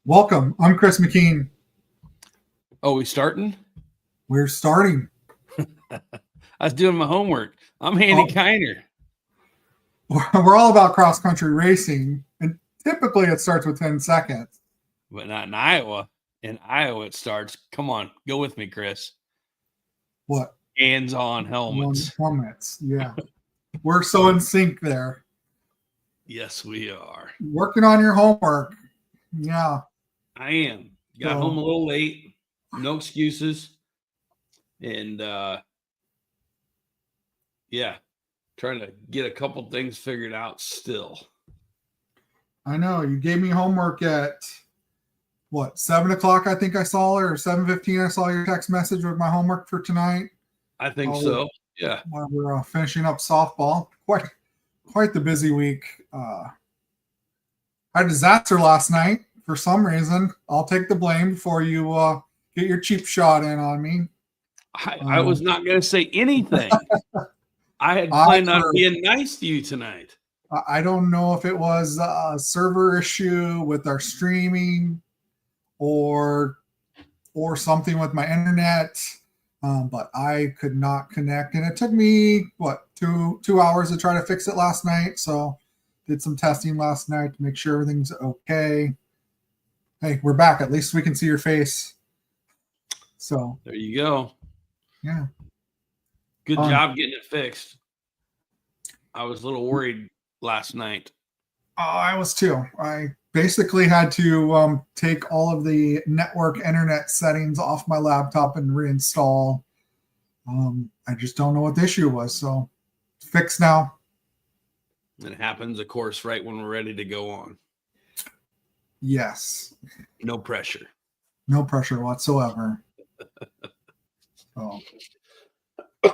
Welcome. I'm Chris McKean. Oh, we starting? We're starting. I was doing my homework. I'm Andy Kiner. We're all about cross-country racing, and typically it starts with 10 seconds. But not in Iowa. In Iowa, it starts. Come on, go with me, Chris. What? Hands-on helmets. Helmets, yeah. We're so in sync there. Yes, we are. Working on your homework. Yeah. I am. Got home a little late. No excuses. And, trying to get a couple things figured out still. I know. You gave me homework at, 7 o'clock I think I saw it, or 7:15 I saw your text message with my homework for tonight. I think so, yeah. While we're finishing up softball. Quite the busy week. I had a disaster last night for some reason. I'll take the blame before you get your cheap shot in on me. I was not going to say anything. I had planned on being nice to you tonight. I don't know if it was a server issue with our streaming or something with my internet, but I could not connect. And it took me, 2 hours to try to fix it last night. So did some testing last night to make sure everything's okay. Hey, we're back. At least we can see your face. So there you go. Yeah. Good job getting it fixed. I was a little worried last night. Oh, I was too. I basically had to take all of the network internet settings off my laptop and reinstall. I just don't know what the issue was. So fixed now. It happens, of course, right when we're ready to go on. Yes. No pressure. No pressure whatsoever. So,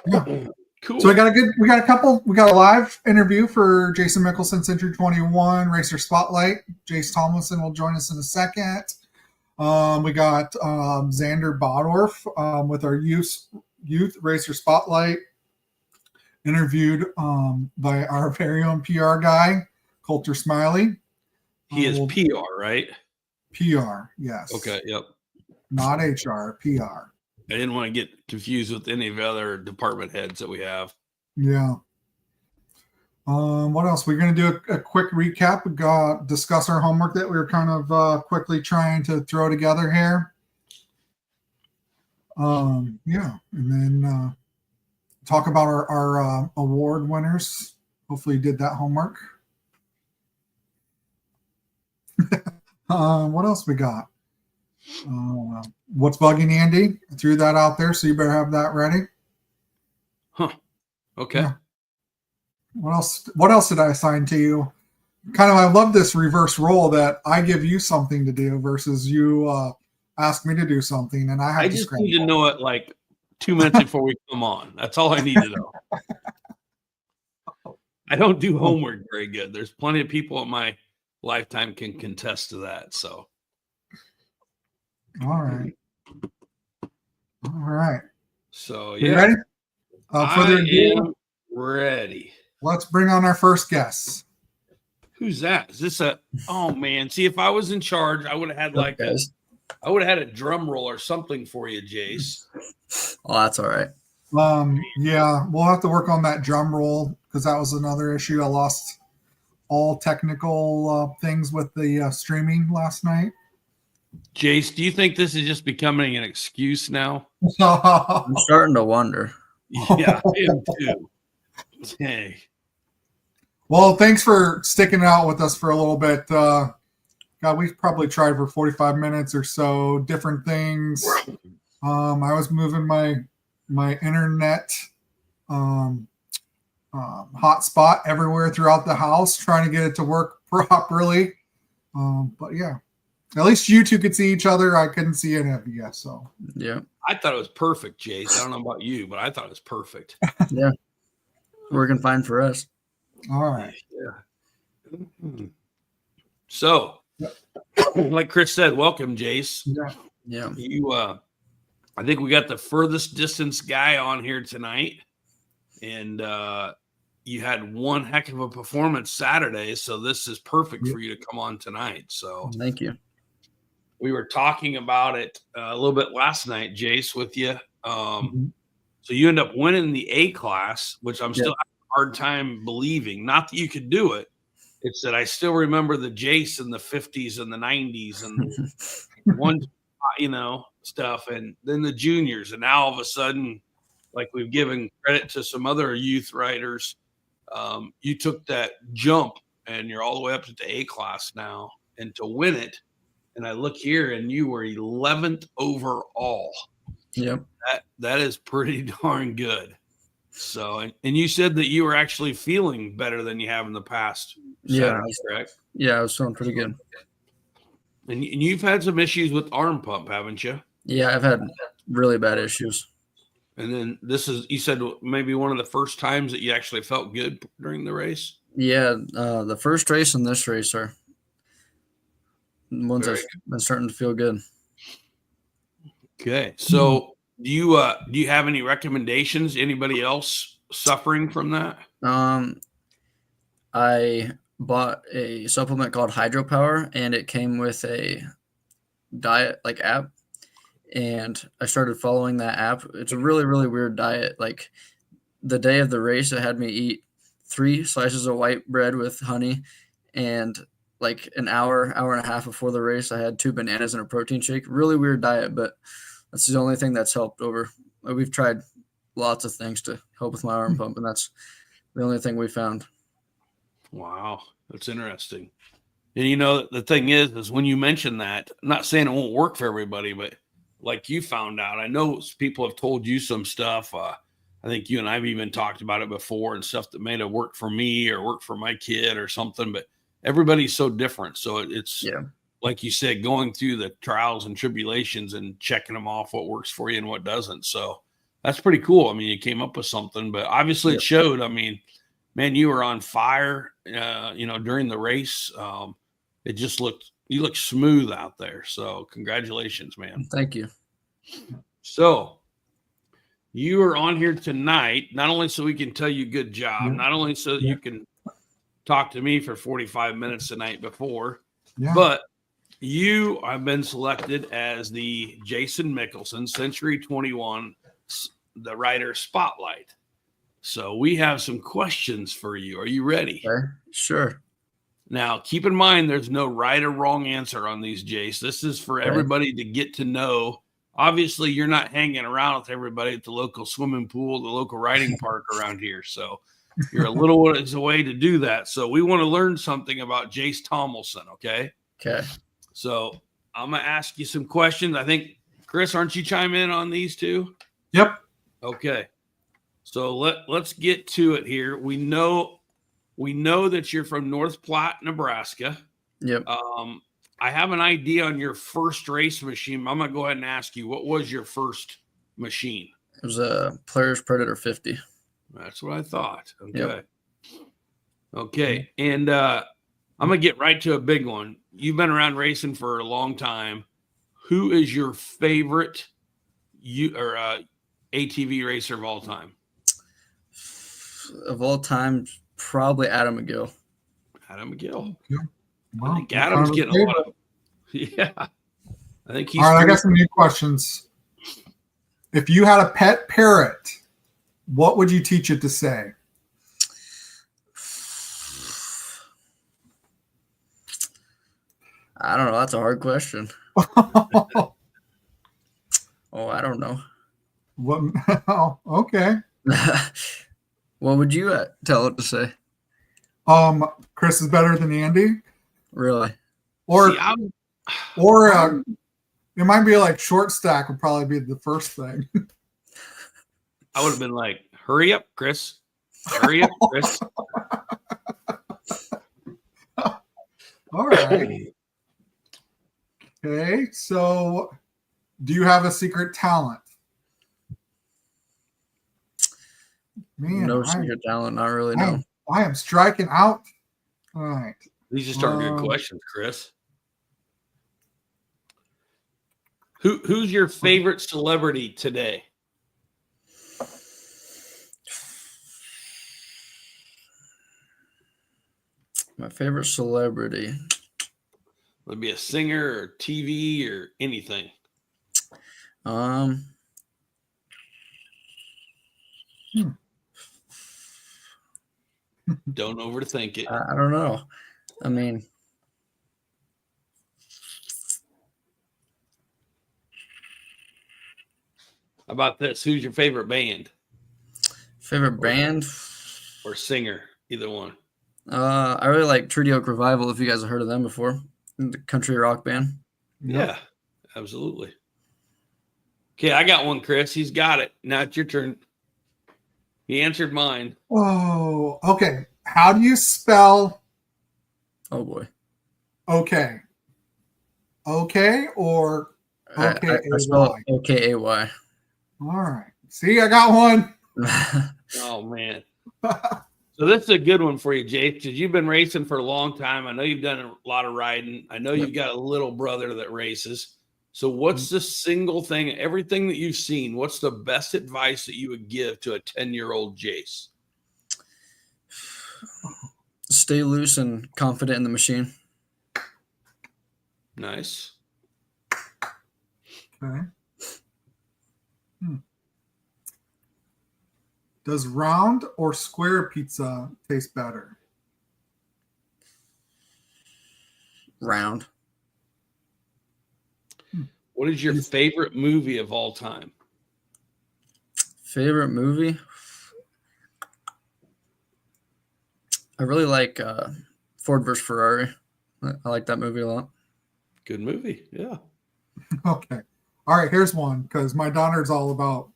yeah. Cool. So we got a live interview for Jason Mickelson Century 21 Racer Spotlight. Jace Tomlinson will join us in a second. We got Zander Bottorff with our youth Racer Spotlight, interviewed by our very own PR guy, Kolter Smalley. He is PR, right? PR, yes. Okay, yep. Not HR, PR. I didn't want to get confused with any of the other department heads that we have. Yeah. What else? We're going to do a quick recap. We discuss our homework that we were kind of quickly trying to throw together here. And then talk about our award winners. Hopefully you did that homework. What else we got? What's bugging Andy? I threw that out there, so you better have that ready. Huh. Okay. Yeah. What else did I assign to you? I love this reverse role that I give you something to do versus you ask me to do something, and I just need to know it like 2 minutes before we come on. That's all I need to know. I don't do homework very good. There's plenty of people in my lifetime can contest to that. So. All right. So, you ready? Further ado, ready. Let's bring on our first guest. Who's that? Is this oh man. See, if I was in charge, I would have had a drum roll or something for you, Jace. Oh, that's all right. Yeah, we'll have to work on that drum roll because that was another issue. I lost all technical things with the streaming last night. Jace, do you think this is just becoming an excuse now? I'm starting to wonder. Yeah, I am too. Dang. Well, thanks for sticking out with us for a little bit. We probably tried for 45 minutes or so, different things. I was moving my internet hotspot everywhere throughout the house, trying to get it to work properly. But yeah. At least you two could see each other. I couldn't see any of you. So yeah, I thought it was perfect, Jace. I don't know about you, but I thought it was perfect. Yeah, working fine for us. All right. Yeah. So, like Chris said, welcome, Jace. Yeah. You, I think we got the furthest distance guy on here tonight, and you had one heck of a performance Saturday, so this is perfect for you to come on tonight. So thank you. we were talking about it a little bit last night, Jace, with you. So you end up winning the A class, which I'm still having a hard time believing. Not that you could do it. It's that I still remember the Jace in the 50s and the 90s and one, stuff. And then the juniors. And now all of a sudden, like we've given credit to some other youth riders, you took that jump and you're all the way up to the A class now. And to win it, and I look here and you were 11th overall. Yep. That is pretty darn good. So, and you said that you were actually feeling better than you have in the past. Saturday, correct? Yeah, I was feeling pretty good. And you've had some issues with arm pump, haven't you? Yeah, I've had really bad issues. And then you said maybe one of the first times that you actually felt good during the race? Yeah, the first race and this race are ones I've been starting to feel good. Okay. So do you have any recommendations? Anybody else suffering from that? I bought a supplement called Hydropower, and it came with a diet app, and I started following that app. It's a really, really weird diet. Like the day of the race, it had me eat 3 slices of white bread with honey, and like an hour and a half before the race, I had 2 bananas and a protein shake. Really weird diet, but that's the only thing that's helped over. We've tried lots of things to help with my arm pump, and that's the only thing we found. Wow, that's interesting. And the thing is when you mention that, I'm not saying it won't work for everybody, but like you found out, I know people have told you some stuff. I think you and I've even talked about it before and stuff that may have worked for me or worked for my kid or something, but everybody's so different. So it's like you said, going through the trials and tribulations and checking them off what works for you and what doesn't. So that's pretty cool. I mean, you came up with something, but obviously it showed. I mean, man, you were on fire, during the race. It just you look smooth out there. So congratulations, man. Thank you. So you are on here tonight, not only so we can tell you good job, not only so that you can talk to me for 45 minutes the night before, but you have been selected as the Jason Mickelson Century 21, the Rider Spotlight. So we have some questions for you. Are you ready? Sure. Now, keep in mind, there's no right or wrong answer on these, Jace. This is for everybody to get to know. Obviously, you're not hanging around with everybody at the local swimming pool, the local riding park around here. So you're a little ways away to do that. So we want to learn something about Jace Tomlinson, okay? Okay. So I'm going to ask you some questions. I think, Chris, aren't you chime in on these too? Yep. Okay. So let's get to it here. We know that you're from North Platte, Nebraska. Yep. I have an idea on your first race machine. I'm going to go ahead and ask you, what was your first machine? It was a Players Predator 50. That's what I thought. Okay. Yep. Okay. And I'm going to get right to a big one. You've been around racing for a long time. Who is your favorite ATV racer of all time? Of all time, probably Adam McGill. Adam McGill. Yeah. Well, I think Adam's getting a lot of. Yeah. I think he's. All right, I got some new questions. If you had a pet parrot, what would you teach it to say? I don't know. That's a hard question. I don't know. What? Oh, okay. What would you tell it to say? Chris is better than Andy. Really? Or it might be like short stack would probably be the first thing. I would have been like, hurry up, Chris. Hurry up, Chris. All right. Okay, so do you have a secret talent? Man, no secret talent, not really, no. I am striking out. All right. These just aren't good questions, Chris. Who's your favorite celebrity today? My favorite celebrity. Would it be a singer or TV or anything? Um, Don't overthink it. I don't know. I mean, How about this? Who's your favorite band favorite band? or singer? Either one. I really like Treaty Oak Revival, if you guys have heard of them before. The country rock band. Yeah, absolutely. Okay, I got one, Chris. He's got it. Now it's your turn. He answered mine. Oh, okay. How do you spell Oh boy. okay? Okay or okay? I spell it OKAY. All right. See, I got one. Oh, man. So this is a good one for you, Jace, because you've been racing for a long time. I know you've done a lot of riding. I know you've got a little brother that races. So what's the single thing, everything that you've seen, what's the best advice that you would give to a 10-year-old Jace? Stay loose and confident in the machine. Nice. Okay. Does round or square pizza taste better? Round. What is your favorite movie of all time? Favorite movie? I really like Ford vs. Ferrari. I like that movie a lot. Good movie. Yeah. Okay. All right. Here's one because my daughter's all about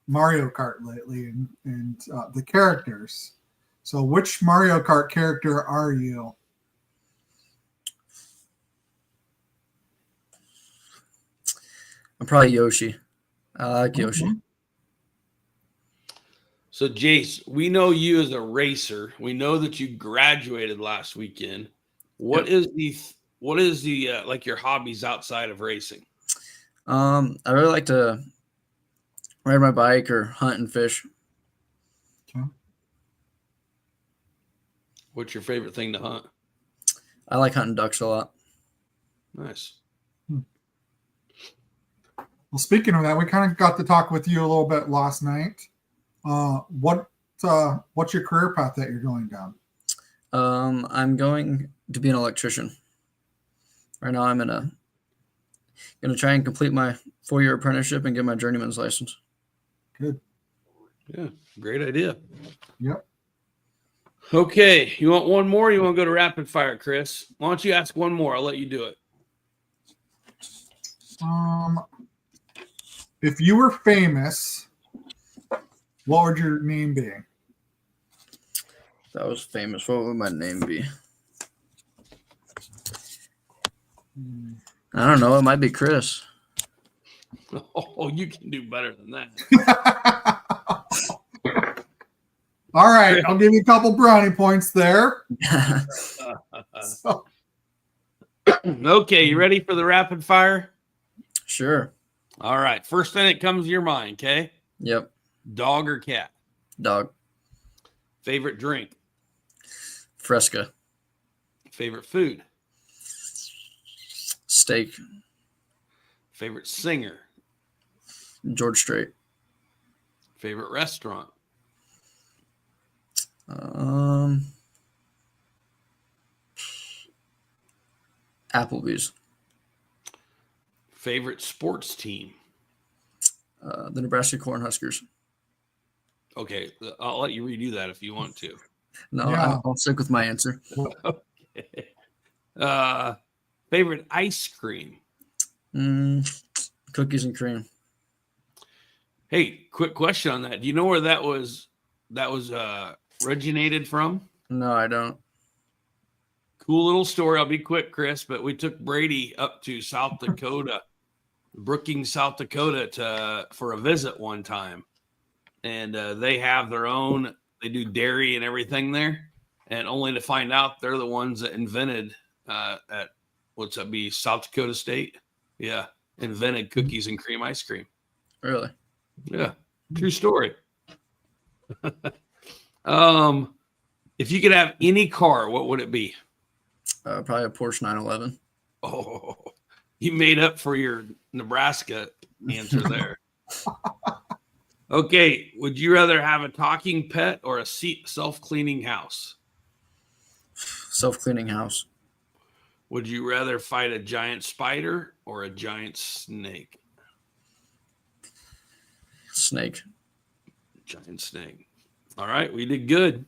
Mario Kart lately and the characters. So, which Mario Kart character are you? I'm probably Yoshi. I like Yoshi. So, Jace, we know you as a racer. We know that you graduated last weekend. What is the like your hobbies outside of racing? I really like to ride my bike or hunt and fish. Okay. What's your favorite thing to hunt? I like hunting ducks a lot. Nice. Well, speaking of that, we kind of got to talk with you a little bit last night. What's your career path that you're going down? I'm going to be an electrician. Right now, I'm gonna try and complete my 4-year apprenticeship and get my journeyman's license. Good. Yeah, great idea. Yep. Okay, you want one more? Or you want to go to rapid fire, Chris? Why don't you ask one more? I'll let you do it. If you were famous, what would your name be? If I was famous, what would my name be? I don't know. It might be Chris. Oh, you can do better than that. All right, I'll give you a couple brownie points there. Okay, you ready for the rapid fire? Sure. All right, first thing that comes to your mind, okay? Yep. Dog or cat? Dog. Favorite drink? Fresca. Favorite food? Steak. Favorite singer? George Strait. Favorite restaurant? Applebee's. Favorite sports team? The Nebraska Cornhuskers. Okay, I'll let you redo that if you want to. No, Yeah. I'll stick with my answer. Okay. Favorite ice cream? Cookies and cream. Hey, quick question on that. Do you know where that was originated from? No, I don't. Cool little story. I'll be quick, Chris, but we took Brady up to South Dakota, Brookings, South Dakota for a visit one time. And they have their own, they do dairy and everything there. And only to find out they're the ones that invented at what's that be, South Dakota State? Yeah, invented cookies and cream ice cream. Really? Yeah, true story. If you could have any car, what would it be? Probably a Porsche 911. Oh, you made up for your Nebraska answer there. Okay, would you rather have a talking pet or a self-cleaning house? Self-cleaning house. Would you rather fight a giant spider or a giant snake? Snake. Giant snake. All right, we did good.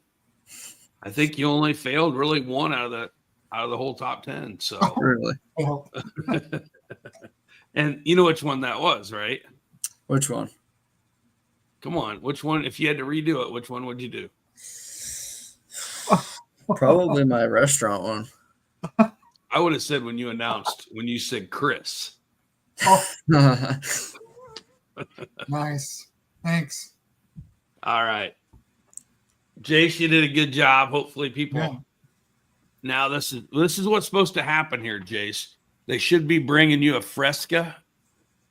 I think you only failed really one out of the whole top 10. So Really? Well, and you know which one that was, right? Which one? Come on, which one? If you had to redo it, which one would you do? Probably my restaurant one. I would have said when you said Chris. nice. Thanks. All right. Jace, you did a good job. Hopefully people Yeah. Now this is what's supposed to happen here, Jace. They should be bringing you a Fresca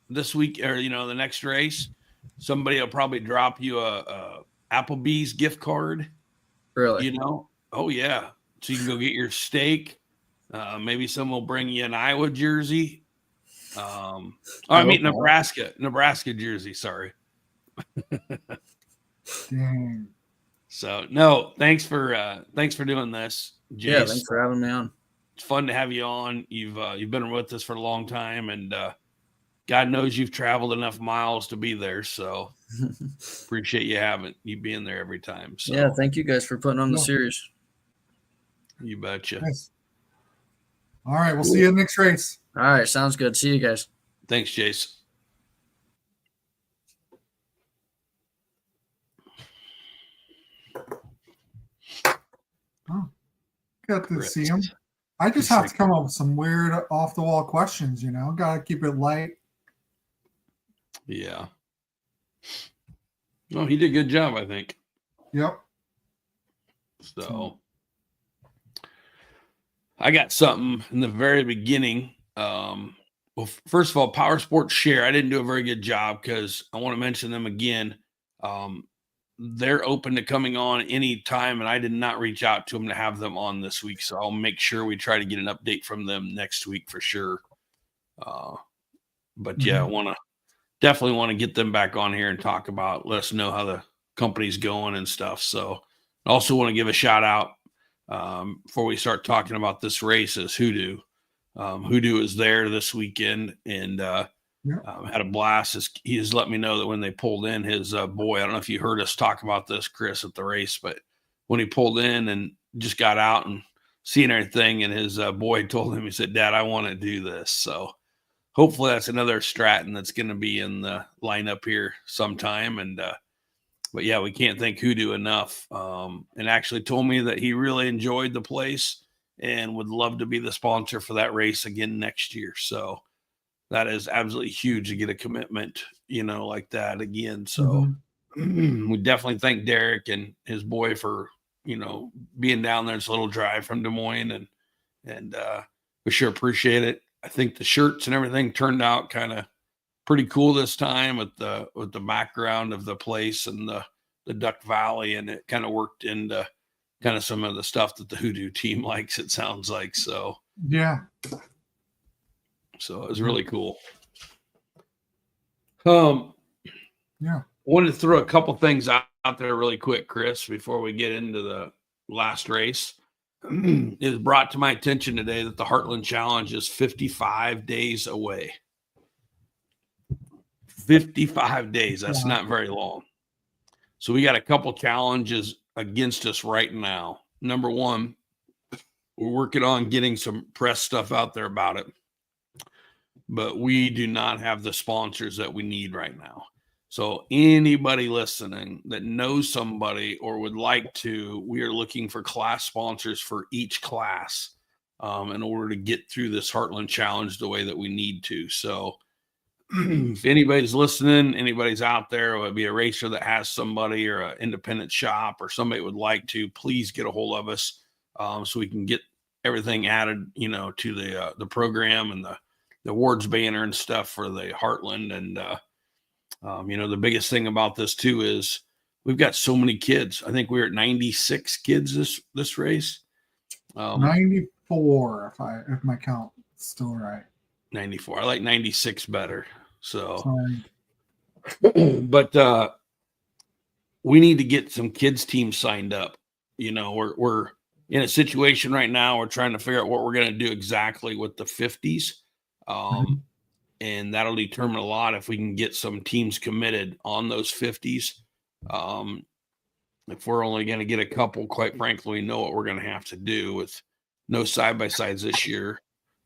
this week or the next race. Somebody will probably drop you a Applebee's gift card. Really? Oh yeah. So you can go get your steak. Maybe someone will bring you an Iowa jersey. Nebraska jersey. Sorry. Dang. So no, thanks for doing this, Jace. Yeah, thanks for having me on. It's fun to have you on. You've been with us for a long time, and God knows you've traveled enough miles to be there. So appreciate you being there every time. So yeah, thank you guys for putting on the series. You betcha. Nice. All right, we'll see you in the next race. All right, sounds good. See you guys. Thanks, Jace. Oh, got to see him. I just have to come up with some weird off the wall questions, Gotta keep it light. Yeah. Well, he did a good job, I think. Yep. So I got something in the very beginning. Well, first of all, Power Sports Share, I didn't do a very good job because I want to mention them again. They're open to coming on anytime, and I did not reach out to them to have them on this week. So I'll make sure we try to get an update from them next week for sure. But yeah, definitely want to get them back on here and talk about, let us know how the company's going and stuff. So I also want to give a shout out before we start talking about this race is Hoodoo. Hoodoo is there this weekend and had a blast. He has let me know that when they pulled in his boy, I don't know if you heard us talk about this, Chris, at the race, but when he pulled in and just got out and seeing everything, and his boy told him, he said, "Dad, I want to do this." So hopefully that's another Stratton that's going to be in the lineup here sometime. And but yeah, we can't thank Hoodoo enough. And actually told me that he really enjoyed the place and would love to be the sponsor for that race again next year. So that is absolutely huge to get a commitment, like that again. So we definitely thank Derek and his boy for, being down there. It's a little drive from Des Moines, and we sure appreciate it. I think the shirts and everything turned out kind of pretty cool this time with the background of the place and the Duck Valley, and it kind of worked into kind of some of the stuff that the Hoodoo team likes, it sounds like. So yeah. So it was really cool. Yeah. I wanted to throw a couple things out there really quick, Chris, before we get into the last race. It was brought to my attention today that the Heartland Challenge is 55 days away. 55 days. That's not very long. So we got a couple challenges against us right now. Number one, we're working on getting some press stuff out there about it, but we do not have the sponsors that we need right now. So anybody listening that knows somebody or would like to, we are looking for class sponsors for each class in order to get through this Heartland Challenge the way that we need to. So if anybody's listening, anybody's out there, or it'd be a racer that has somebody or an independent shop or somebody would like to, please get a hold of us so we can get everything added, to the program and the awards banner and stuff for the Heartland. And, the biggest thing about this too is we've got so many kids. I think we're at 96 kids this race. 94, if my count Still right. 94. I like 96 better. So, Sorry. but we need to get some kids teams signed up. We're in a situation right now. We're trying to figure out what we're going to do exactly with the 50s. And that'll determine a lot if we can get some teams committed on those 50s. If we're only going to get a couple, quite frankly, we know what we're going to have to do with no side-by-sides this year.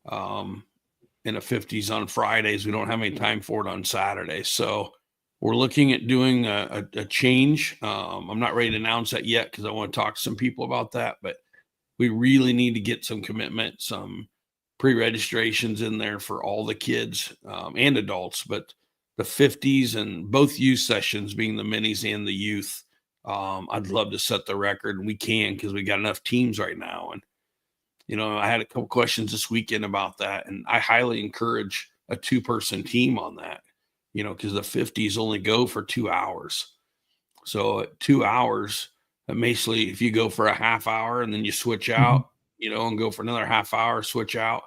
In the 50s on Fridays, we don't have any time for it on Saturdays. So we're looking at doing a change. I'm not ready to announce that yet because I want to talk to some people about that, but we really need to get some commitment, some pre-registrations in there for all the kids and adults, but the 50s and both youth sessions being the minis and the youth. I'd love to set the record, and we can because we got enough teams right now. And, I had a couple questions this weekend about that, and I highly encourage a 2-person team on that, because the 50s only go for 2 hours. So at 2 hours, basically, if you go for a half hour and then you switch out, and go for another half hour, switch out.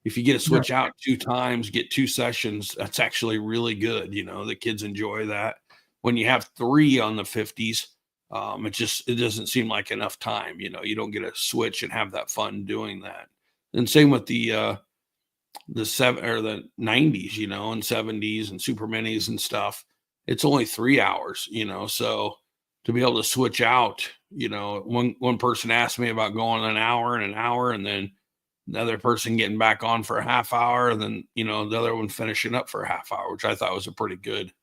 If you get to switch out 2 times, get 2 sessions, that's actually really good. The kids enjoy that. When you have 3 on the 50s, it doesn't seem like enough time. You don't get to switch and have that fun doing that. And same with the 7 or the 90s, and 70s and super minis and stuff. It's only 3 hours, so to be able to switch out, one person asked me about going an hour, and then the other person getting back on for a half hour, and then, the other one finishing up for a half hour, which I thought was a pretty good,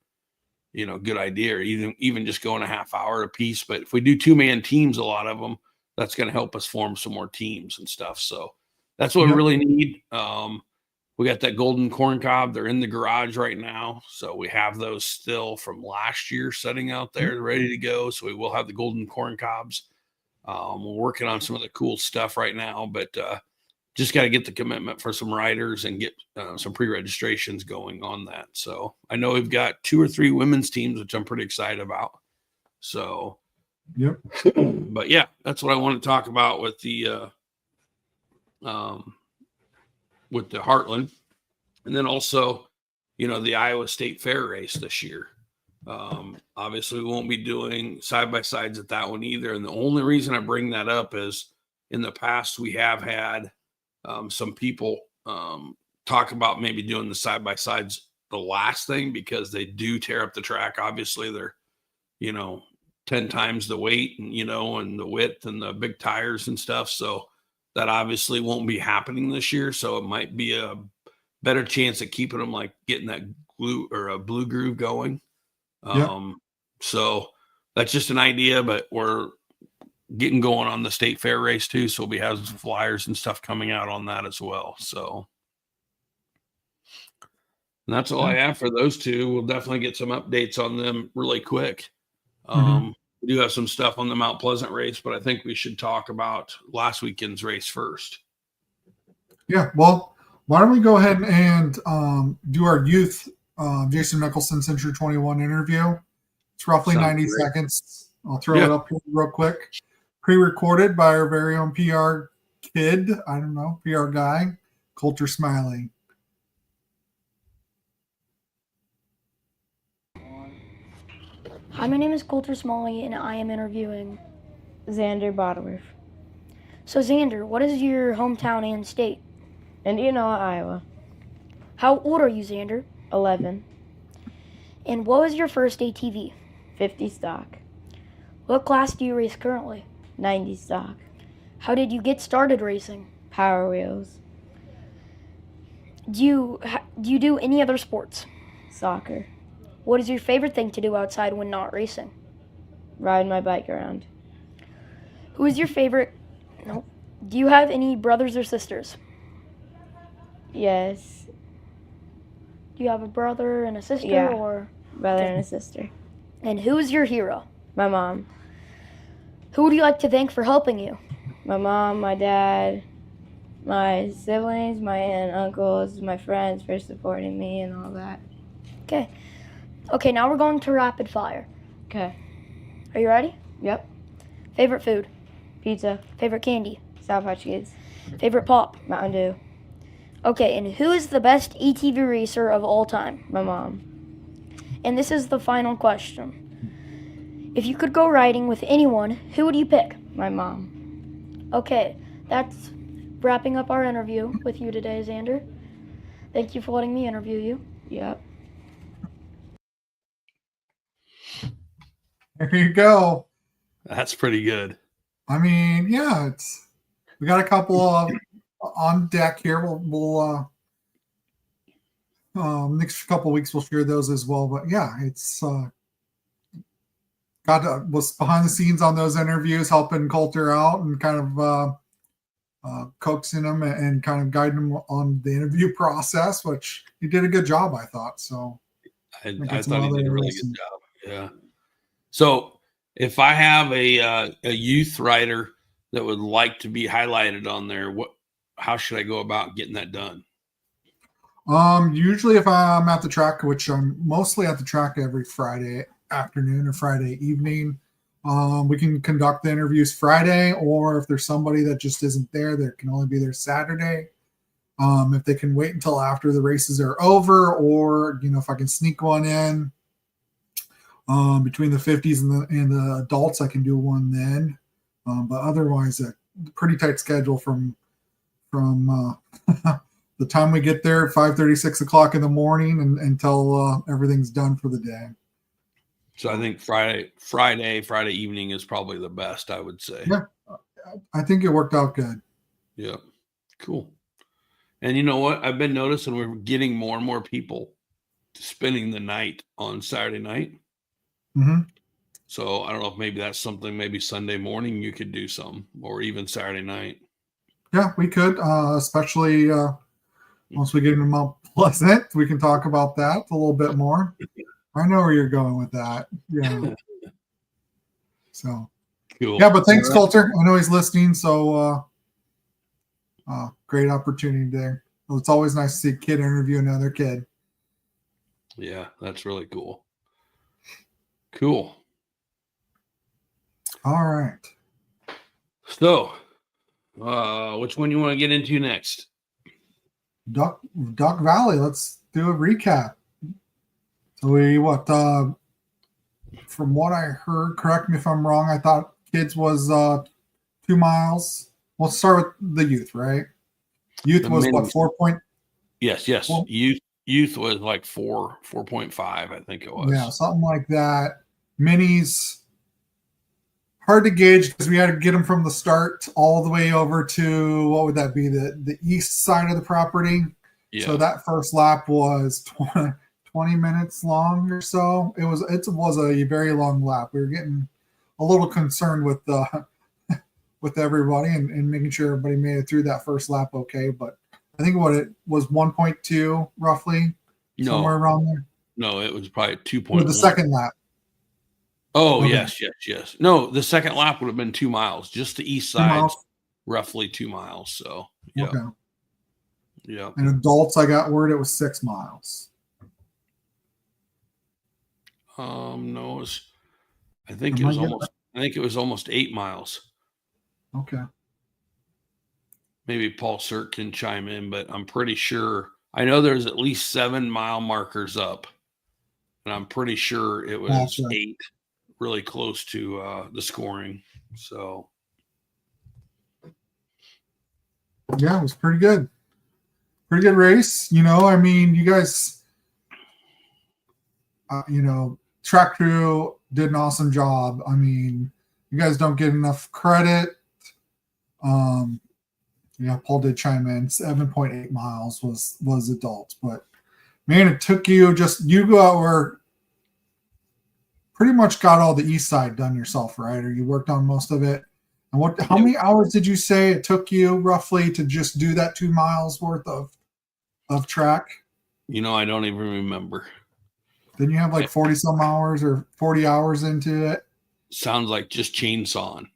good idea, or even just going a half hour a piece. But if we do 2-man teams, a lot of them, that's going to help us form some more teams and stuff. So that's what we really need. We got that golden corn cob. They're in the garage right now. So we have those still from last year sitting out there ready to go. So we will have the golden corn cobs. We're working on some of the cool stuff right now, but just got to get the commitment for some riders and get some pre-registrations going on that. So I know we've got 2 or 3 women's teams, which I'm pretty excited about. So, but yeah, that's what I want to talk about with the Heartland. And then also, the Iowa State Fair race this year. Obviously, we won't be doing side-by-sides at that one either. And the only reason I bring that up is in the past, we have had some people talk about maybe doing the side-by-sides the last thing because they do tear up the track. Obviously, they're, 10 times the weight and, and the width and the big tires and stuff. So that obviously won't be happening this year. So it might be a better chance of keeping them like getting that glue or a blue groove going. So that's just an idea, but we're getting going on the state fair race too. So we have flyers and stuff coming out on that as well. So and that's all I have for those 2. We'll definitely get some updates on them really quick. We do have some stuff on the Mount Pleasant race, but I think we should talk about last weekend's race first. Yeah. Well, why don't we go ahead and do our youth Jason Mickelson Century 21 interview. It's roughly 90 seconds. I'll throw it up here real quick. Pre-recorded by our very own PR kid. I don't know, PR guy, Kolter Smalley. Hi, my name is Kolter Smalley, and I am interviewing Zander Bottorff. So, Zander, what is your hometown and state? Indianola, Iowa. How old are you, Zander? 11. And what was your first ATV? 50 stock. What class do you race currently? 90 stock. How did you get started racing? Power wheels. Do you do any other sports? Soccer. What is your favorite thing to do outside when not racing? Ride my bike around. Who is your favorite? No. Do you have any brothers or sisters? Yes. Do you have a brother and a sister? Yeah. Or Brother and a sister. And who is your hero? My mom. Who would you like to thank for helping you? My mom, my dad, my siblings, my aunt and uncles, my friends for supporting me and all that. Okay, now we're going to rapid fire. Okay. Are you ready? Yep. Favorite food? Pizza. Favorite candy? Sour Patch Kids. Favorite pop? Mountain Dew. Okay, and who is the best ATV racer of all time? My mom. And this is the final question. If you could go riding with anyone, who would you pick? My mom. Okay, that's wrapping up our interview with you today, Zander. Thank you for letting me interview you. Yep. There you go. That's pretty good. I mean, yeah, we got a couple of on deck here. We'll next couple of weeks we'll share those as well. But yeah, it's was behind the scenes on those interviews, helping Kolter out and kind of coaxing him and kind of guiding him on the interview process, which he did a good job, I thought. So I thought he did a really good job. Yeah. So if I have a youth rider that would like to be highlighted on there, how should I go about getting that done? Usually if I'm at the track, which I'm mostly at the track every Friday afternoon or Friday evening, we can conduct the interviews Friday, or if there's somebody that just isn't there, that can only be there Saturday. If they can wait until after the races are over, or if I can sneak one in between the 50s and the adults, I can do one then. But otherwise, a pretty tight schedule from the time we get there at 5:30, 6 o'clock in the morning until everything's done for the day. So I think Friday evening is probably the best, I would say. Yeah, I think it worked out good. Yeah, cool. And you know what? I've been noticing we're getting more and more people spending the night on Saturday night. Mm-hmm. So I don't know if maybe that's something, maybe Sunday morning you could do some, or even Saturday night. Yeah, we could, especially once we get into Mount Pleasant, we can talk about that a little bit more. I know where you're going with that. Yeah. So, Cool. Yeah, but thanks, Kolter. I know he's listening, so great opportunity there. Well, it's always nice to see a kid interview another kid. Yeah, that's really cool. Cool. All right. So, which one you want to get into next? Duck Valley. Let's do a recap. So from what I heard, correct me if I'm wrong, I thought kids was 2 miles. We'll start with the youth, right? Youth was what, 4 point? Yes. Well, youth was like 4.5, I think it was. Yeah, something like that. Minis, hard to gauge because we had to get them from the start all the way over to, what would that be, the east side of the property. Yeah. So that first lap was 20 minutes long or so. It was a very long lap. We were getting a little concerned with with everybody and making sure everybody made it through that first lap okay. But I think what it was 1.2 roughly, somewhere around there. No, it was probably 2.1. The second lap. Oh, okay. Yes. No, the second lap would have been 2 miles, just the east side, roughly 2 miles. So, yeah. Okay. Yeah. And adults, I got word it was 6 miles. No, I think it was almost 8 miles. Okay. Maybe Paul Sirk can chime in, but I'm pretty sure. I know there's at least 7 mile markers up, and I'm pretty sure it was 8, really close to the scoring. So, yeah, it was pretty good. Pretty good race. I mean, you guys, track crew did an awesome job. I mean, you guys don't get enough credit. Paul did chime in. 7.8 miles was adults, but man, it took you were pretty much got all the east side done yourself, right? Or you worked on most of it. And how many hours did you say it took you roughly to just do that 2 miles worth of track? I don't even remember. Then you have like 40 some hours or 40 hours into it. Sounds like just chainsawing.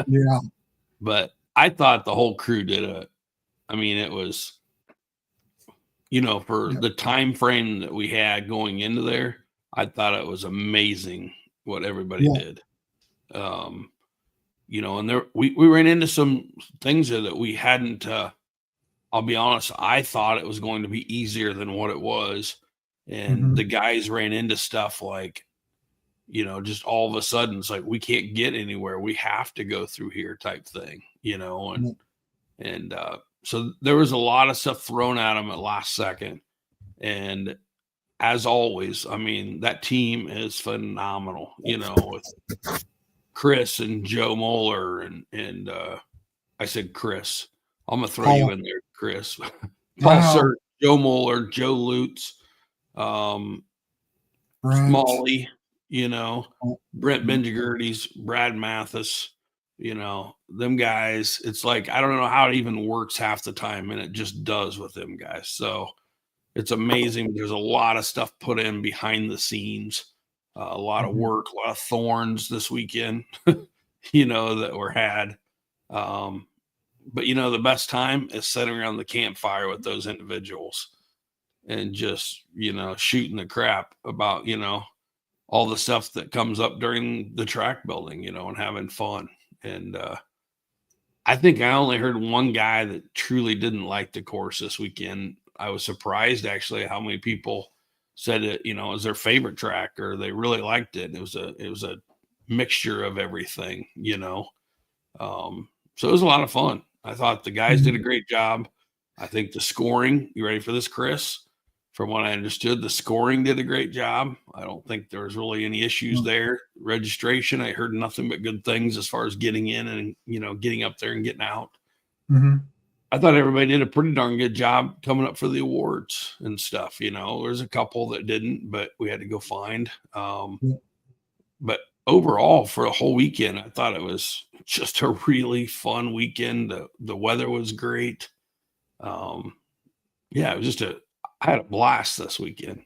Yeah. But I thought the whole crew did it. I mean, it was, for the time frame that we had going into there, I thought it was amazing what everybody did. And there we ran into some things there that we hadn't. I'll I'll be honest, I thought it was going to be easier than what it was. And the guys ran into stuff like, just all of a sudden it's like, we can't get anywhere. We have to go through here type thing, and so there was a lot of stuff thrown at them at last second. And as always, I mean, that team is phenomenal, with Chris and Joe Moeller and I said Chris. I'm gonna throw you in there, Chris. Paul Surt, Joe Moeller, Joe Lutz, Smalley, Brent Benjigurdy's, Brad Mathis, them guys. It's like, I don't know how it even works half the time, and it just does with them guys. So it's amazing. There's a lot of stuff put in behind the scenes, a lot of work, a lot of thorns this weekend, that were had. But the best time is sitting around the campfire with those individuals and just, shooting the crap about, all the stuff that comes up during the track building, and having fun. And I think I only heard one guy that truly didn't like the course this weekend. I was surprised actually how many people said it, it was their favorite track or they really liked it. It was a mixture of everything, so it was a lot of fun. I thought the guys did a great job. I think the scoring, you ready for this, Chris? From what I understood, the scoring did a great job. I don't think there was really any issues there. Registration, I heard nothing but good things as far as getting in and, getting up there and getting out. I thought everybody did a pretty darn good job coming up for the awards and stuff. There's a couple that didn't, but we had to go find. But overall, for a whole weekend, I thought it was just a really fun weekend. The weather was great. It was I had a blast this weekend,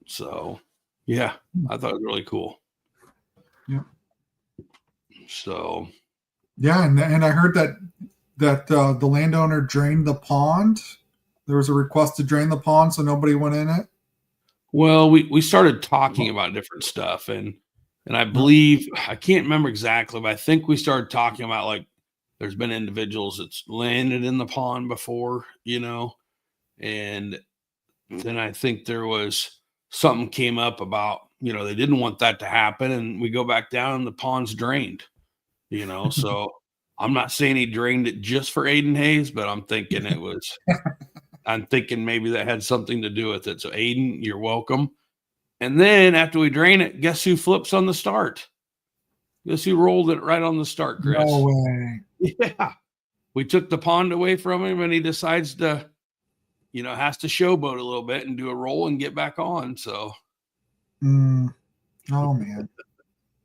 So, yeah, I thought it was really cool. Yeah. So. Yeah, and I heard that the landowner drained the pond. There was a request to drain the pond, so nobody went in it. Well, we started talking about different stuff, and I believe, I can't remember exactly, but I think we started talking about like there's been individuals that's landed in the pond before, and then I think there was something came up about, they didn't want that to happen, and we go back down and the pond's drained, so I'm not saying he drained it just for Aiden Hayes, but I'm thinking I'm thinking maybe that had something to do with it. So Aiden, you're welcome. And then after we drain it, guess who flips on the start? Guess who rolled it right on the start, Chris? No way. Yeah. We took the pond away from him and he decides to, has to showboat a little bit and do a roll and get back on. So. Oh, man.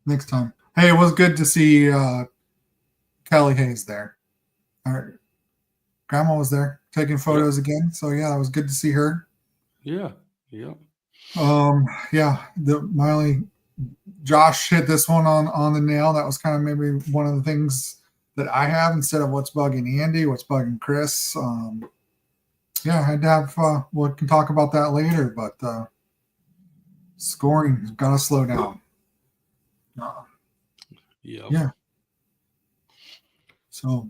Next time. Hey, it was good to see Kelly Hayes there. All right. Grandma was there taking photos again. So, yeah, it was good to see her. Yeah. Yeah. My only Josh hit this one on the nail. That was kind of maybe one of the things that I have instead of what's bugging Andy, what's bugging Chris. I had to have we can talk about that later, but scoring has got to slow down. Yeah. So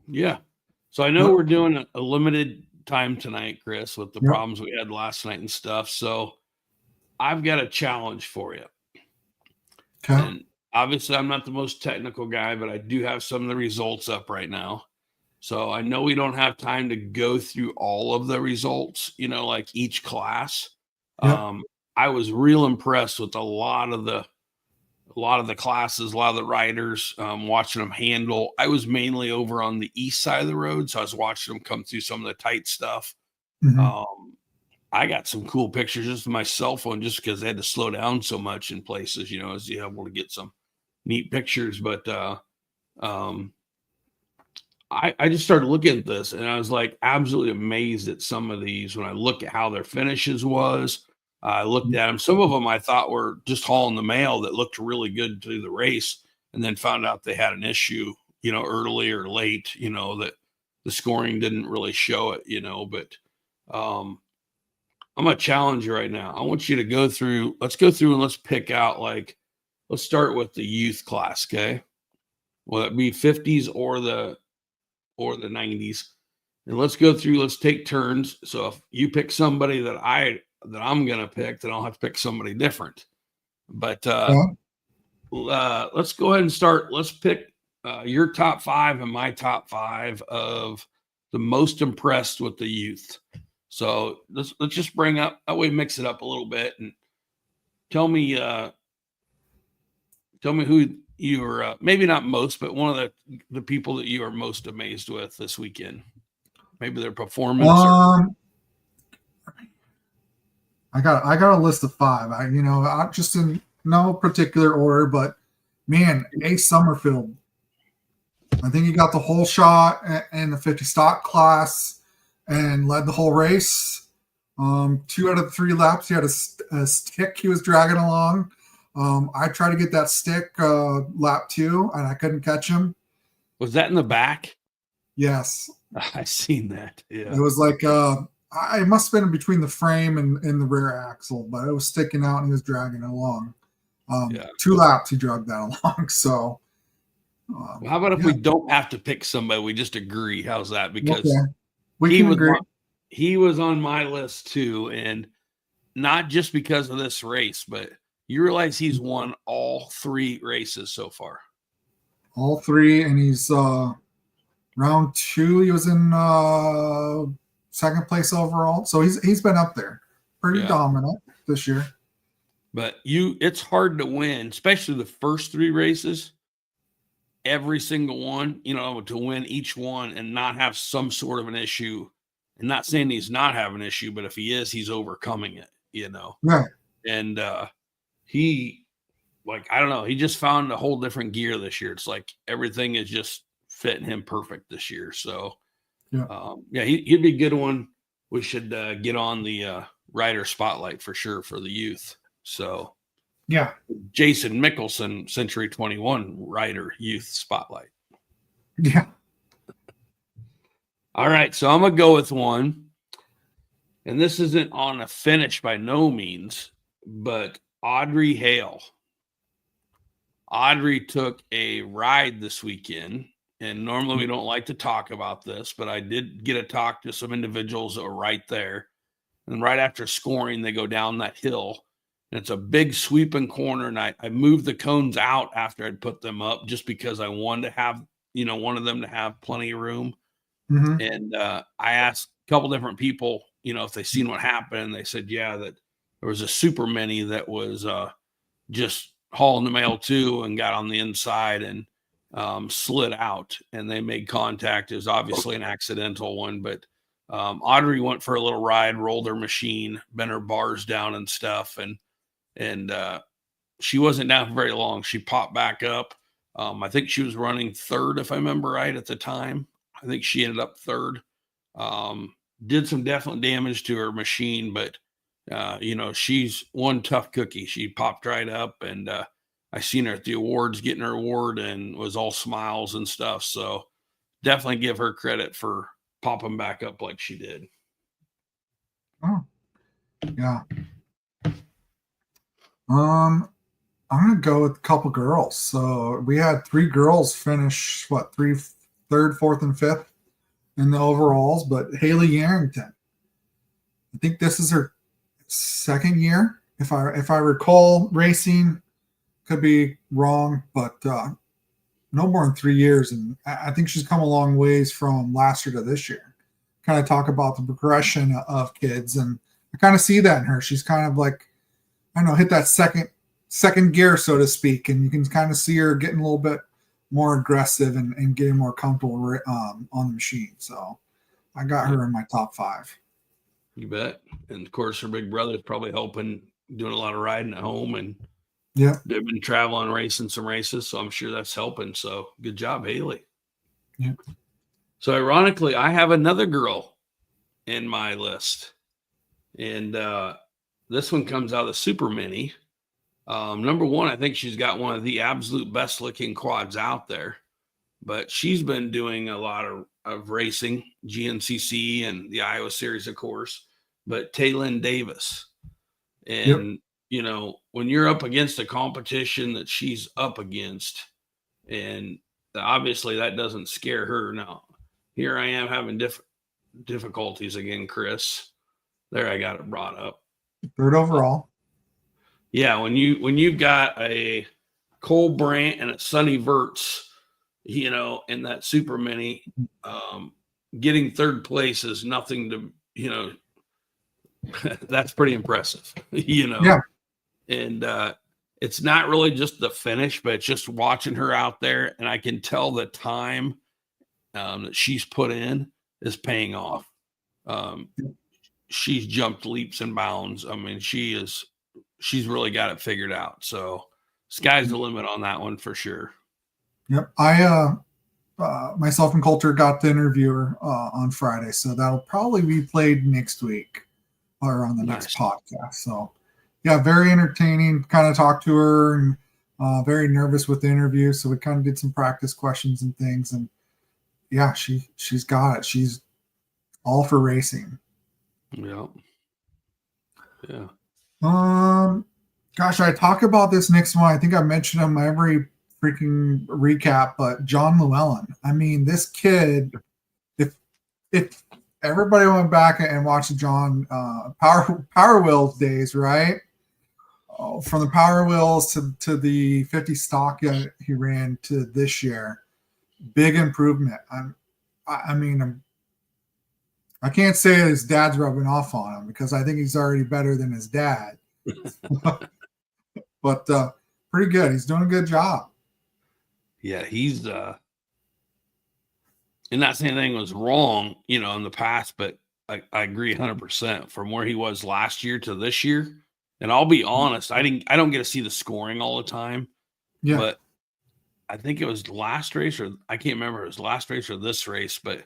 yeah. So I know we're doing a limited time tonight, Chris, with the problems we had last night and stuff. So I've got a challenge for you. Okay. And obviously I'm not the most technical guy, but I do have some of the results up right now. So I know we don't have time to go through all of the results, like each class. Yep. I was real impressed with a lot of the classes, a lot of the riders, watching them handle. I was mainly over on the east side of the road, so I was watching them come through some of the tight stuff. I got some cool pictures just with my cell phone just because they had to slow down so much in places, as you're able to get some neat pictures. But I just started looking at this and I was like absolutely amazed at some of these when I look at how their finishes was. I looked at them. Some of them I thought were just hauling the mail that looked really good through the race, and then found out they had an issue, early or late, that the scoring didn't really show it, but I'm going to challenge you right now. I want you to go through, let's go through and let's pick out, let's start with the youth class. Okay. Will it be 50s or the or the 90s. And let's go through, let's take turns. So if you pick somebody that I'm going to pick, then I'll have to pick somebody different. But let's go ahead and start. Let's pick your top 5 and my top 5 of the most impressed with the youth. So let's just bring up, that way mix it up a little bit, and tell me who you were, maybe not most, but one of the people that you are most amazed with this weekend. Maybe their performance. I got a list of 5. I just in no particular order, but man, Ace Summerfield. I think he got the whole shot in the 50 stock class and led the whole race. 2 out of the 3 laps, he had a stick he was dragging along. I tried to get that stick lap 2, and I couldn't catch him. Was that in the back? Yes. I seen that. Yeah. It was like it must have been between the frame and the rear axle, but it was sticking out and he was dragging it along. 2 laps he dragged that along. So well, how about if we don't have to pick somebody, we just agree? How's that? Because we can agree. He was on my list too, and not just because of this race, but you realize he's won all 3 races so far. All 3, and he's round 2. He was in 2nd place overall, so he's been up there, pretty dominant this year. But it's hard to win, especially the first 3 races. Every single one, to win each one and not have some sort of an issue. And not saying he's not having an issue, but if he is, he's overcoming it, Right. And he, I don't know, he just found a whole different gear this year. It's like everything is just fitting him perfect this year. So, he'd be a good one. We should get on the rider spotlight for sure for the youth. So, Jason Mickelson, Century 21 rider youth spotlight. Yeah. All right, so I'm gonna go with one, and this isn't on a finish by no means, but Audrey Hale. Audrey took a ride this weekend, and normally we don't like to talk about this, but I did get to talk to some individuals that were right there. And right after scoring, they go down that hill, and it's a big sweeping corner. And I moved the cones out after I'd put them up just because I wanted to have, one of them to have plenty of room. Mm-hmm. And I asked a couple different people, if they seen what happened. They said, that there was a super mini that was just hauling the mail too and got on the inside and slid out, and they made contact. It was obviously an accidental one, but Audrey went for a little ride, rolled her machine, bent her bars down and stuff. And she wasn't down for very long. She popped back up. I think she was running 3rd, if I remember right at the time. I think she ended up 3rd. Did some definite damage to her machine, but she's one tough cookie. She popped right up, and I seen her at the awards getting her award and was all smiles and stuff. So definitely give her credit for popping back up like she did. Oh, yeah. I'm gonna go with a couple girls. So we had 3 girls finish 3rd, 4th, and 5th in the overalls, but Haley Yarrington, I think this is her 2nd year, if I recall racing. Could be wrong, but no more than 3 years, and I think she's come a long ways from last year to this year. Kind of talk about the progression of kids, and I kind of see that in her. She's kind of like, I don't know, hit that second gear, so to speak, and you can kind of see her getting a little bit more aggressive and getting more comfortable on the machine. So I got her in my top 5. You bet. And of course, her big brother is probably helping, doing a lot of riding at home, and they've been traveling, racing some races, so I'm sure that's helping. So good job, Haley. Yeah. So ironically, I have another girl in my list, and this one comes out of the Super Mini. Number 1, I think she's got one of the absolute best looking quads out there, but she's been doing a lot of racing, GNCC and the Iowa Series, of course, but Taylin Davis. And, when you're up against a competition that she's up against, and obviously that doesn't scare her. Now, here I am having difficulties again, Chris. There, I got it brought up. 3rd overall. Yeah, when you've got a Cole Brandt and a Sonny Verts, you know, in that super mini, getting 3rd place is nothing to, you know, that's pretty impressive, you know. Yeah. And it's not really just the finish, but it's just watching her out there, and I can tell the time that she's put in is paying off. She's jumped leaps and bounds. I mean, she's really got it figured out. So sky's the limit on that one for sure. Yep. I myself and Kolter got the interviewer on Friday, so that'll probably be played next week or on the next podcast. So yeah, very entertaining. Kind of talked to her, and very nervous with the interview. So we kind of did some practice questions and things, and yeah, she's got it. She's all for racing. Yeah. Yeah. Gosh, I talk about this next one. I think I mentioned him every freaking recap, but John Llewellyn. I mean, this kid, if everybody went back and watched the John Power Wheels days, right? Oh, from the Power Wheels to the 50 stock he ran to this year, big improvement. I can't say his dad's rubbing off on him because I think he's already better than his dad. But pretty good. He's doing a good job. Yeah, he's and not saying anything was wrong, you know, in the past, but I agree 100% from where he was last year to this year. And I'll be honest, I don't get to see the scoring all the time. Yeah. But I think it was the last race, or I can't remember if it was the last race or this race, but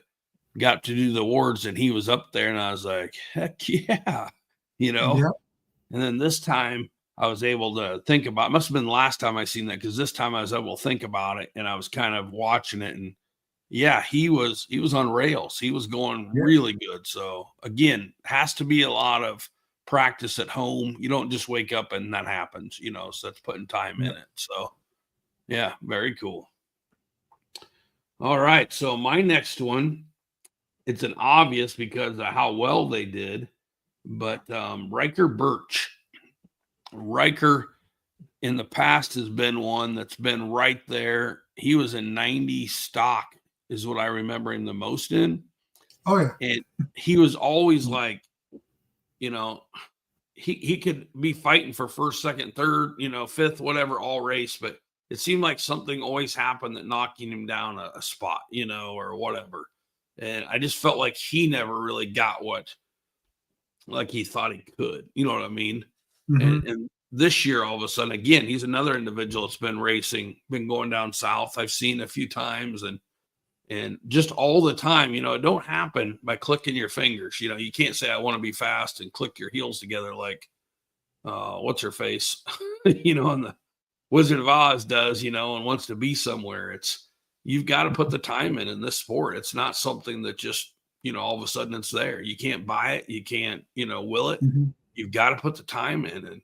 got to do the awards and he was up there and I was like, heck yeah, you know. Yep. And then this time I was able to think about it. Must have been the last time I seen that, because this time I was able to think about it and I was kind of watching it, and yeah, he was on rails. He was going really good. So again, has to be a lot of practice at home. You don't just wake up and that happens, you know, so that's putting time in it. So yeah, very cool. All right. So my next one, it's an obvious because of how well they did, but Riker Birch. Riker in the past has been one that's been right there. He was in 90 stock is what I remember him the most in. Oh yeah. And he was always like, you know, he could be fighting for 1st, 2nd, 3rd, you know, 5th, whatever, all race, but it seemed like something always happened that knocking him down a spot, you know, or whatever. And I just felt like he never really got what like he thought he could, you know what I mean? Mm-hmm. And this year, all of a sudden, again, he's another individual that's been racing, been going down south. I've seen a few times, and just all the time, you know, it don't happen by clicking your fingers. You know, you can't say I want to be fast and click your heels together like what's her face, you know, and the Wizard of Oz does, you know, and wants to be somewhere. You've got to put the time in this sport. It's not something that just, you know, all of a sudden it's there. You can't buy it. You can't, you know, will it. Mm-hmm. You've got to put the time in.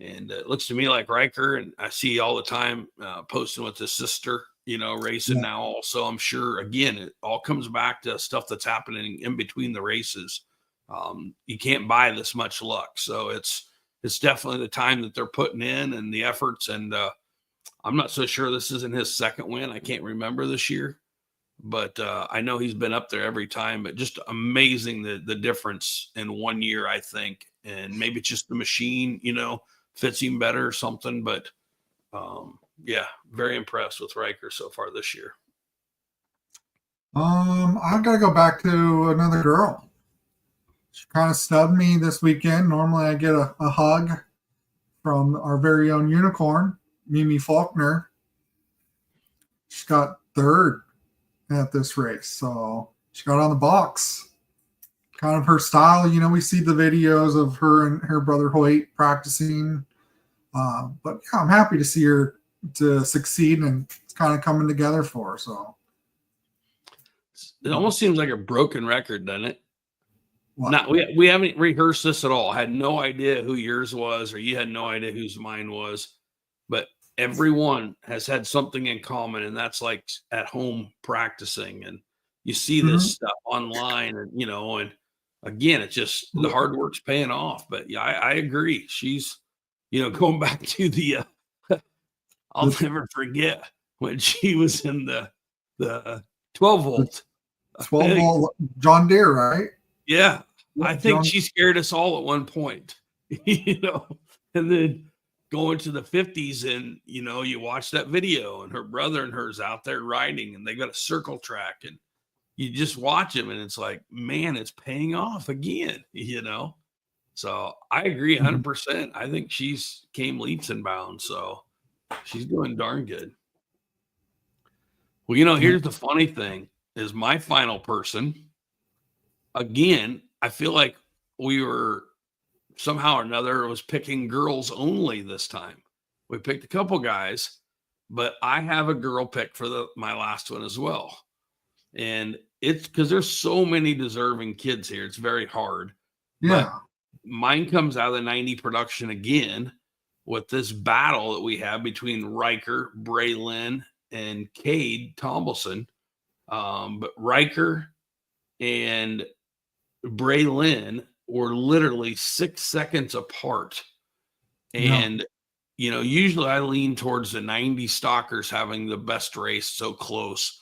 And it looks to me like Riker, and I see all the time posting with his sister, you know, racing now also. I'm sure, again, it all comes back to stuff that's happening in between the races. You can't buy this much luck. So it's definitely the time that they're putting in and the efforts. And I'm not so sure this isn't his 2nd win. I can't remember this year, but I know he's been up there every time. But just amazing the difference in 1 year, I think. And maybe it's just the machine, you know, fits him better or something. But yeah, very impressed with Riker so far this year. I've got to go back to another girl. She kind of snubbed me this weekend. Normally I get a hug from our very own unicorn, Mimi Faulkner. She got 3rd at this race. So she got on the box. Kind of her style, you know, we see the videos of her and her brother Hoyt practicing. But yeah, I'm happy to see her to succeed, and it's kind of coming together for her. So it almost seems like a broken record, doesn't it? What? Not we haven't rehearsed this at all. I had no idea who yours was, or you had no idea whose mine was, but everyone has had something in common, and that's like at home practicing. And you see this stuff online, and and again, it's just the hard work's paying off. But yeah, I agree. She's, going back to the, I'll never forget when she was in the 12 volt. 12 volt John Deere, right? Yeah. I think she scared us all at one point, and then going to the 50s, and, you watch that video, and her brother and her's out there riding, and they got a circle track, and you just watch them, and it's like, man, it's paying off again, So I agree 100%. I think she's came leaps and bounds, so she's doing darn good. Well, here's the funny thing is my final person, again, I feel like we were somehow or another was picking girls only this time. We picked a couple guys, but I have a girl pick for my last one as well. And it's because there's so many deserving kids here. It's very hard. Yeah. But mine comes out of the 90 production again with this battle that we have between Riker, Braylon, and Cade Tomlinson. But Riker and Braylon were literally 6 seconds apart. And, usually I lean towards the 90 stalkers having the best race so close.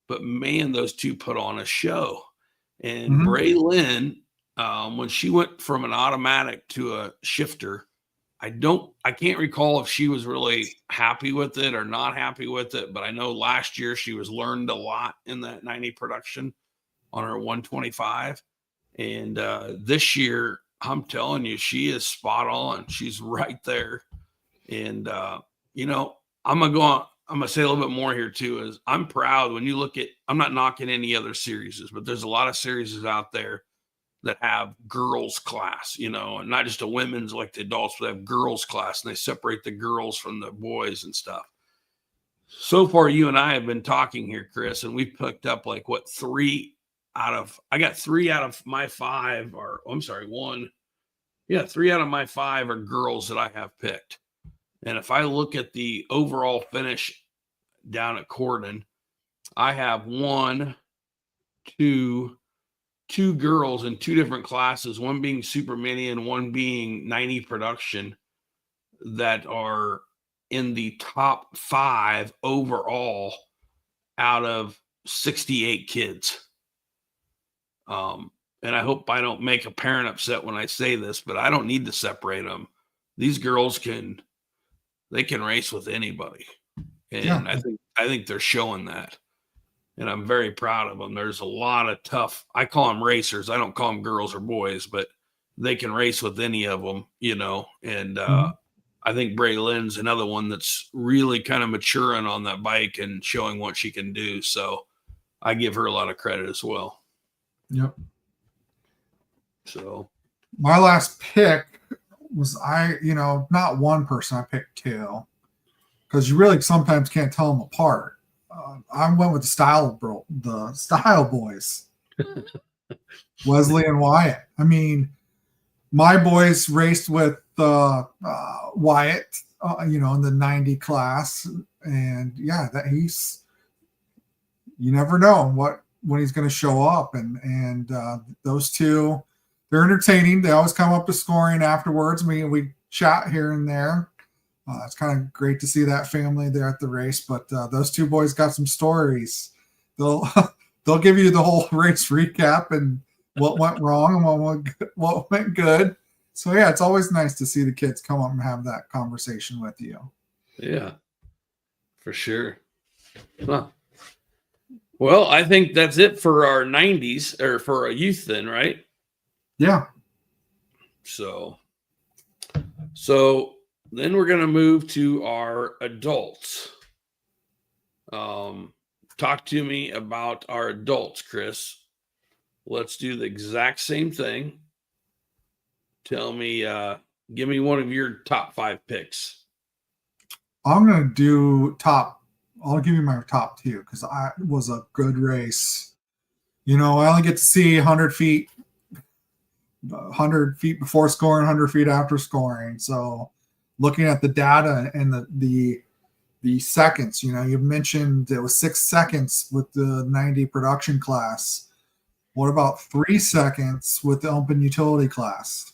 But, man, those two put on a show. And Braylon, when she went from an automatic to a shifter, I can't recall if she was really happy with it or not happy with it. But I know last year she was learned a lot in that 90 production on her 125. And this year, I'm telling you, she is spot on. She's right there. And, I'm going to say a little bit more here, too, is I'm proud when you look at, I'm not knocking any other series, but there's a lot of series out there that have girls class, and not just a women's like the adults, but they have girls class, and they separate the girls from the boys and stuff. So far, you and I have been talking here, Chris, and we've picked up like what, 3 out of my 5, or I'm sorry, 1. Yeah, 3 out of my 5 are girls that I have picked. And if I look at the overall finish down at Corden, I have 2 girls in 2 different classes, one being super mini and one being 90 production, that are in the top 5 overall out of 68 kids. And I hope I don't make a parent upset when I say this, but I don't need to separate them. These girls can race with anybody. And I think they're showing that. And I'm very proud of them. There's a lot of tough, I call them racers. I don't call them girls or boys, but they can race with any of them, and I think Braylon's another one that's really kind of maturing on that bike and showing what she can do. So I give her a lot of credit as well. Yep. So my last pick was not one person. I picked 2 because you really sometimes can't tell them apart. I went with the style boys, Wesley and Wyatt. I mean, my boys raced with Wyatt, in the 90 class, and you never know when he's going to show up, and those 2, they're entertaining. They always come up to scoring afterwards. We chat here and there. It's kind of great to see that family there at the race, but those 2 boys got some stories. They'll give you the whole race recap and what went wrong and what went good. So yeah, it's always nice to see the kids come up and have that conversation with you. Yeah, for sure. Huh. Well, I think that's it for our 90s, or for our youth then, right? Yeah. So then we're going to move to our adults. Talk to me about our adults, Chris. Let's do the exact same thing. Tell me, give me one of your top 5 picks. I'm going to do I'll give you my top 2 because it was a good race. I only get to see 100 feet before scoring, 100 feet after scoring. So looking at the data and the the seconds. You mentioned it was 6 seconds with the 90 production class. What about 3 seconds with the open utility class?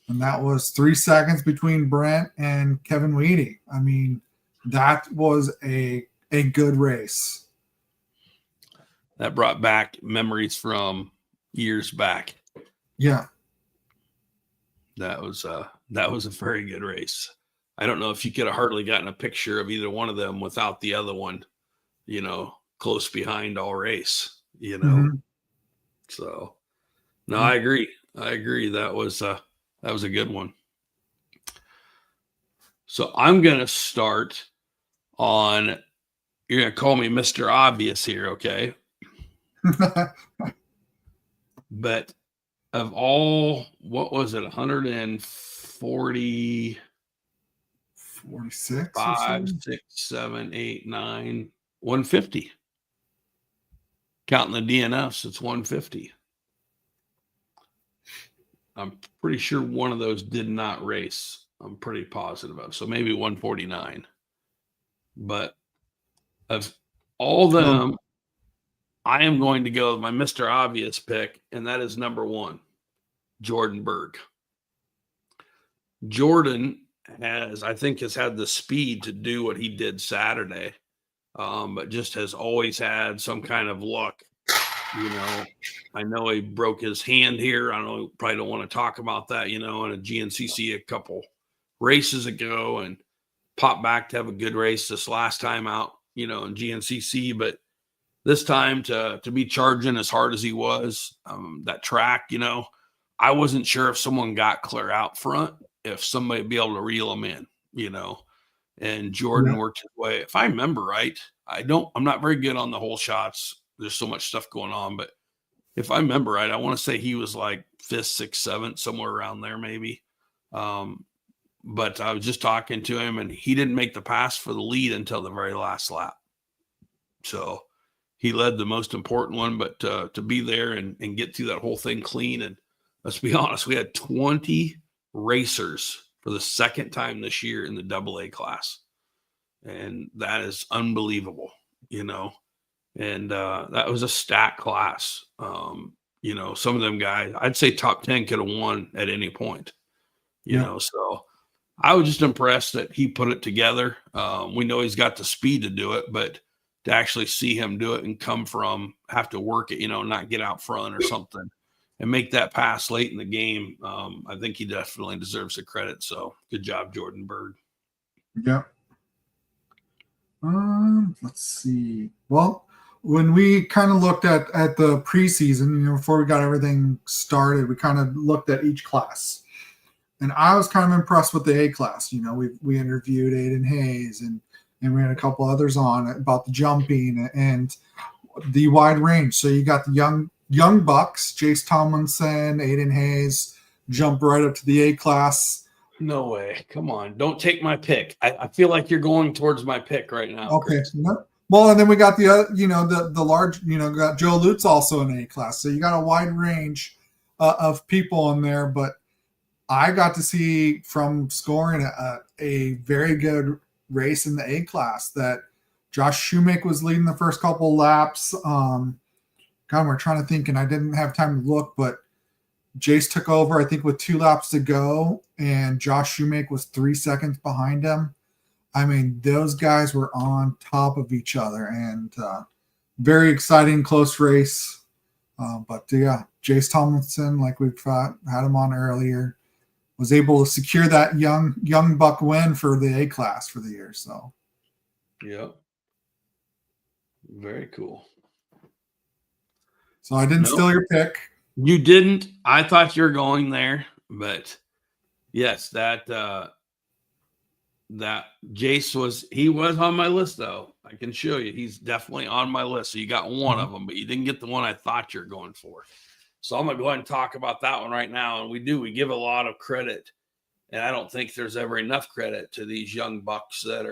And that was 3 seconds between Brent and Kevin Weedy. I mean, that was a good race. That brought back memories from years back. Yeah. That was a very good race. I don't know if you could have hardly gotten a picture of either one of them without the other one, close behind all race, Mhm. So no, I agree. That was a good one. So I'm going to start on, you're going to call me Mr. Obvious here. Okay. But of all, what was it? 140, 46 5, 6, 7, 8, 9, 150. Counting the DNFs, it's 150. I'm pretty sure one of those did not race. I'm pretty positive of. So maybe 149. But of all them, I am going to go with my Mr. Obvious pick, and that is number 1, Jordan Berg. Jordan has had the speed to do what he did Saturday, but just has always had some kind of luck. I know he broke his hand here. I know probably don't want to talk about that, in a GNCC a couple races ago, and popped back to have a good race this last time out, in GNCC. But this time to be charging as hard as he was, that track, I wasn't sure if someone got clear out front, if somebody would be able to reel him in, and Jordan worked his way. If I remember right, I'm not very good on the whole shots. There's so much stuff going on, but if I remember right, I want to say he was like 5th, 6th, 7th, somewhere around there, maybe. But I was just talking to him, and he didn't make the pass for the lead until the very last lap. So he led the most important one, but to be there and get through that whole thing clean. And let's be honest, we had 20 racers for the second time this year in the AA class. And that is unbelievable, and that was a stacked class. Some of them guys, I'd say top 10 could have won at any point, so I was just impressed that he put it together. We know he's got the speed to do it, but to actually see him do it and have to work it, not get out front or something and make that pass late in the game. I think he definitely deserves the credit. So good job, Jordan Berg. Yeah. Let's see. Well, when we kind of looked at the preseason, before we got everything started, we kind of looked at each class, and I was kind of impressed with the A class. We interviewed Aiden Hayes and we had a couple others on about the jumping and the wide range. So you got the young bucks, Jace Tomlinson, Aiden Hayes, jump right up to the A class. No way. Come on. Don't take my pick. I feel like you're going towards my pick right now. Okay. No. Well, and then we got the other, the large, got Joe Lutz also in A class. So you got a wide range of people in there. But I got to see from scoring a very good race in the A class that Josh Shoemake was leading the first couple laps. God, we're trying to think, and I didn't have time to look, but Jace took over, I think, with 2 laps to go, and Josh Shoemake was 3 seconds behind him. I mean, those guys were on top of each other, and very exciting, close race. But yeah, Jace Tomlinson, like we've had him on earlier, was able to secure that young buck win for the A class for the year. So, yep, very cool. So I didn't steal your pick. You didn't. I thought you were going there, but yes, that Jace was on my list, though. I can show you. He's definitely on my list. So you got one of them, but you didn't get the one I thought you were going for. So I'm going to go ahead and talk about that one right now. And we give a lot of credit. And I don't think there's ever enough credit to these young bucks that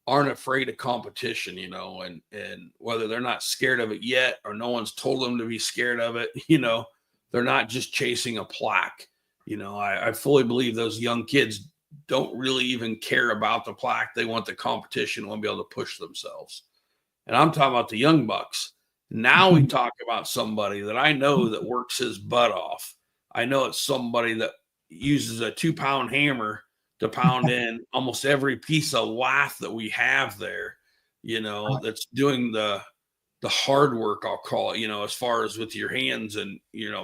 aren't afraid of competition, and whether they're not scared of it yet or no one's told them to be scared of it, they're not just chasing a plaque. I fully believe those young kids don't really even care about the plaque. They want the competition, want to be able to push themselves. And I'm talking about the young bucks. Now we talk about somebody that I know that works his butt off. I know it's somebody that uses a 2-pound hammer to pound in almost every piece of lath that we have there, that's doing the hard work, I'll call it, as far as with your hands and,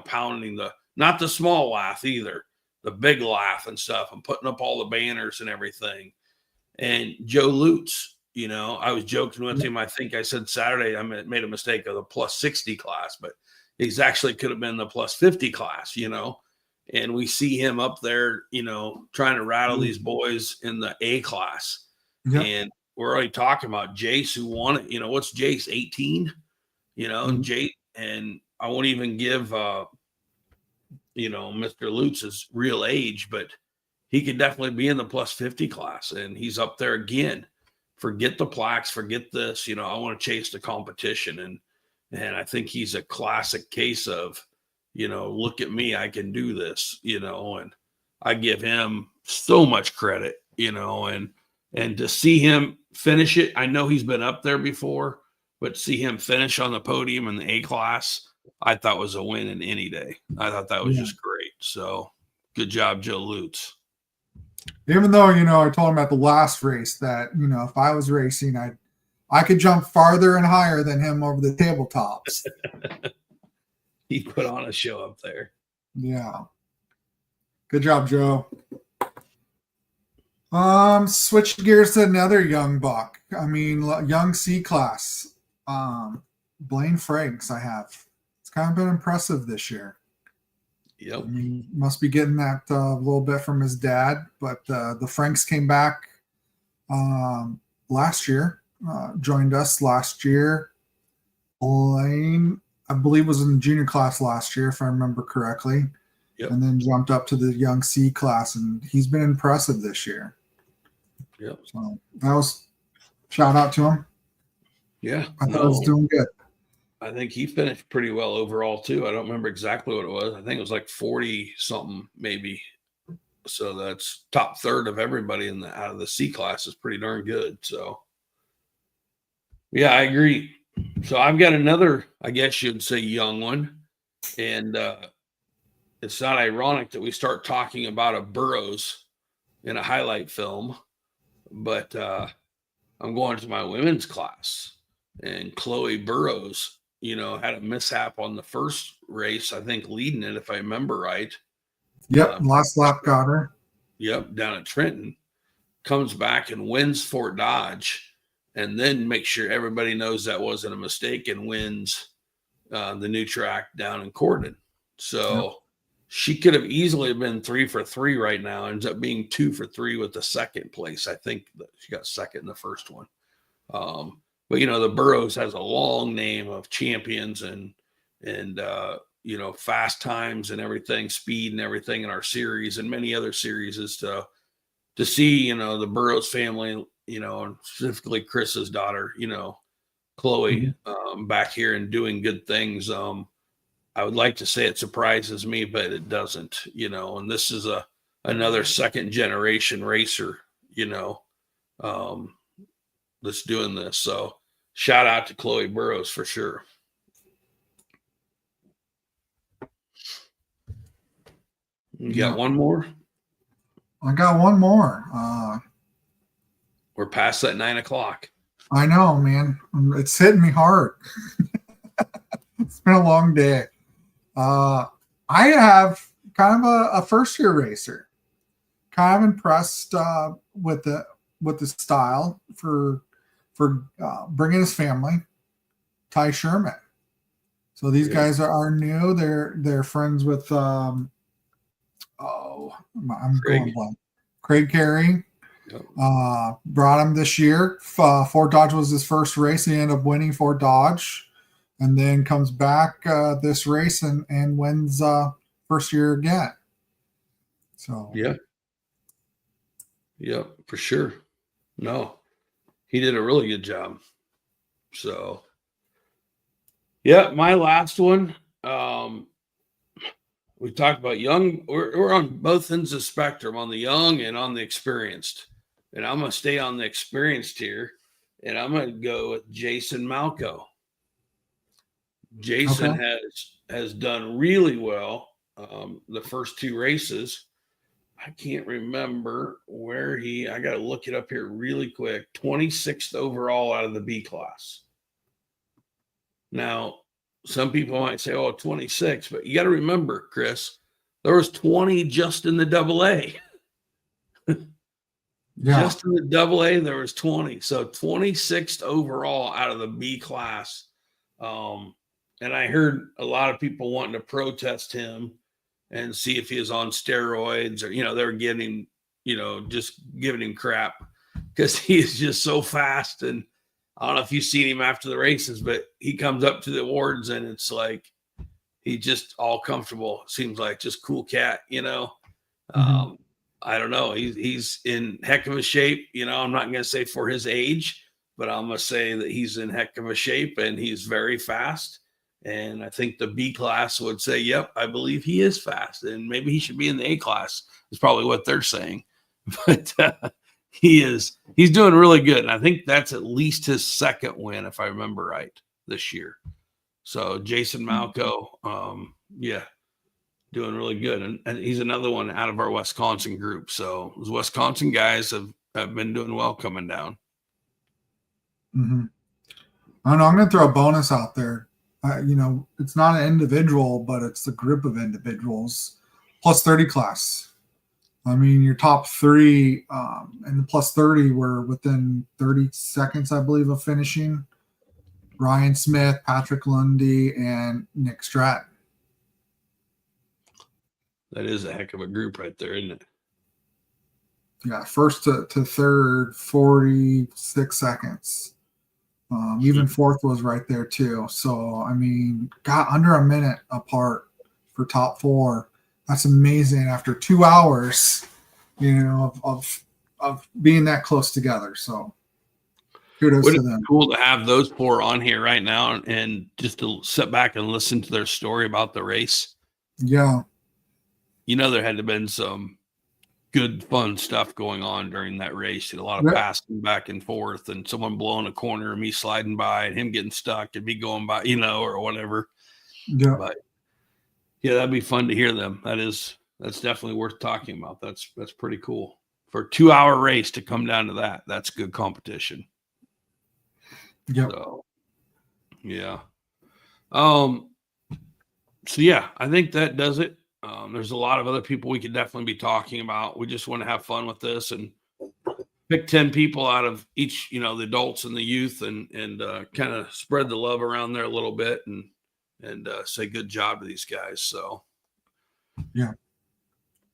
pounding not the small lath either, the big lath and stuff, and putting up all the banners and everything. And Joe Lutz, I was joking with him. I think I said Saturday, I made a mistake of the plus 60 class, but he's actually could have been the plus 50 class, and we see him up there, trying to rattle these boys in the A class. Yep. And we're already talking about Jace, who won it. What's Jace, 18? And Jace, and I won't even give, Mr. Lutz's real age, but he could definitely be in the plus 50 class. And he's up there again. Forget the plaques, forget this. I want to chase the competition. And I think he's a classic case of, look at me, I can do this, and I give him so much credit, and to see him finish it. I know he's been up there before, but see him finish on the podium in the A class, I thought was a win in any day. I thought that was just great. So good job, Joe Lutz. Even though, I told him at the last race that, if I was racing, I could jump farther and higher than him over the tabletops. He put on a show up there. Yeah. Good job, Joe. Switch gears to another young buck. Young C class. Blaine Franks, I have. It's kind of been impressive this year. Yep. Must be getting that a little bit from his dad, but the Franks came back last year, joined us last year. Blaine, I believe, was in the junior class last year, if I remember correctly. Yep. And then jumped up to the young C class, and he's been impressive this year. Yep. So that was shout out to him. Yeah. I thought he was doing good. I think he finished pretty well overall too. I don't remember exactly what it was. I think it was like 40 something maybe. So that's top third of everybody out of the C class is pretty darn good. So yeah, I agree. So I've got another, I guess you'd say, young one. And it's not ironic that we start talking about a Burroughs in a highlight film, but I'm going to my women's class, and Chloe Burroughs, had a mishap on the first race, I think leading it, if I remember right. Yep, last lap got her. Yep, down at Trenton. Comes back and wins Fort Dodge, and then make sure everybody knows that wasn't a mistake, and wins the new track down in Corden. So she could have easily been 3 for 3 right now. Ends up being 2 for 3 with the second place. I think that she got second in the first one. But the Burroughs has a long name of champions and fast times and everything, speed and everything in our series and many other series. Is to see the Burroughs family, and specifically Chris's daughter, Chloe, back here and doing good things. I would like to say it surprises me, but it doesn't. And this is another second generation racer, that's doing this. So shout out to Chloe Burroughs for sure. You got one more? I got one more. We're past that 9 o'clock. I know, man. It's hitting me hard. It's been a long day. I have kind of a first year racer. Kind of impressed with the style for bringing his family. Ty Sherman. So these guys are new. They're friends with I'm going blank. Craig Carey. Yep. Brought him this year. Fort Dodge was his first race. He ended up winning Fort Dodge, and then comes back this race and wins first year again. So yeah, for sure. No, he did a really good job. So my last one. we talked about young. We're on both ends of the spectrum, on the young and on the experienced. And I'm going to stay on the experienced here, and I'm going to go with Jason Malco. Jason has done really well the first 2 races. I can't remember where I got to look it up here really quick. 26th overall out of the B class. Now, some people might say, oh, 26, but you got to remember, Chris, there was 20 just in the AA. Yeah. Just in the AA, there was 20. So 26th overall out of the B class. And I heard a lot of people wanting to protest him and see if he was on steroids or, they were getting, just giving him crap because he is just so fast. And I don't know if you've seen him after the races, but he comes up to the awards and it's like, he just all comfortable. Seems like just cool cat, Mm-hmm. I don't know. He's in heck of a shape. I'm not going to say for his age, but I'm going to say that he's in heck of a shape and he's very fast. And I think the B class would say, yep, I believe he is fast. And maybe he should be in the A class is probably what they're saying. But he's doing really good. And I think that's at least his second win, if I remember right, this year. So Jason Malco, doing really good. And he's another one out of our Wisconsin group. So those Wisconsin guys have been doing well coming down. Mm-hmm. I don't know. I'm going to throw a bonus out there. It's not an individual, but it's a group of individuals. Plus 30 class. I mean, your top 3 and the plus 30 were within 30 seconds, I believe, of finishing. Ryan Smith, Patrick Lundy, and Nick Stratton. That is a heck of a group right there, isn't it? Yeah, first to third, 46 seconds. Even fourth was right there too. So, I mean, got under a minute apart for top 4. That's amazing after 2 hours, of being that close together. So kudos to them. Cool to have those 4 on here right now and just to sit back and listen to their story about the race. Yeah. There had to have been some good, fun stuff going on during that race. A lot of passing back and forth and someone blowing a corner and me sliding by and him getting stuck and me going by, or whatever. Yeah. But yeah, that'd be fun to hear them. That's definitely worth talking about. That's pretty cool. For a 2-hour race to come down to that, that's good competition. Yeah. So, yeah. So yeah, I think that does it. There's a lot of other people we could definitely be talking about. We just want to have fun with this and pick 10 people out of each, the adults and the youth and kind of spread the love around there a little bit and say good job to these guys. So, yeah.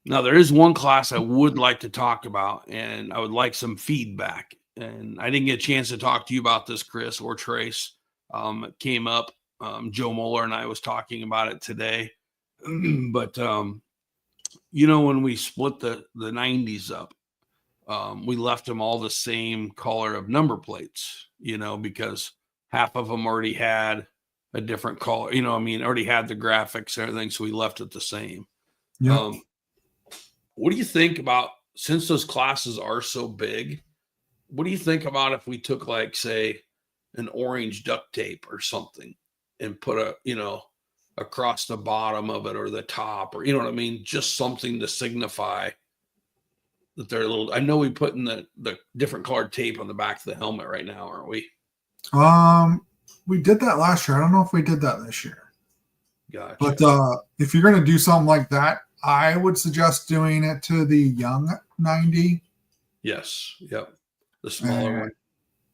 Now, there is one class I would like to talk about, and I would like some feedback. And I didn't get a chance to talk to you about this, Chris or Trace. It came up. Joe Moeller and I was talking about it today. But, when we split the 90s up, we left them all the same color of number plates, because half of them already had a different color, already had the graphics and everything. So we left it the same. Yeah. What do you think about, since those classes are so big, what do you think about if we took like, say, an orange duct tape or something and put across the bottom of it or the top or, just something to signify that they're a little, I know we put in the different colored tape on the back of the helmet right now, aren't we? We did that last year. I don't know if we did that this year. Gotcha. But if you're going to do something like that, I would suggest doing it to the young 90. Yes. Yep. The smaller one.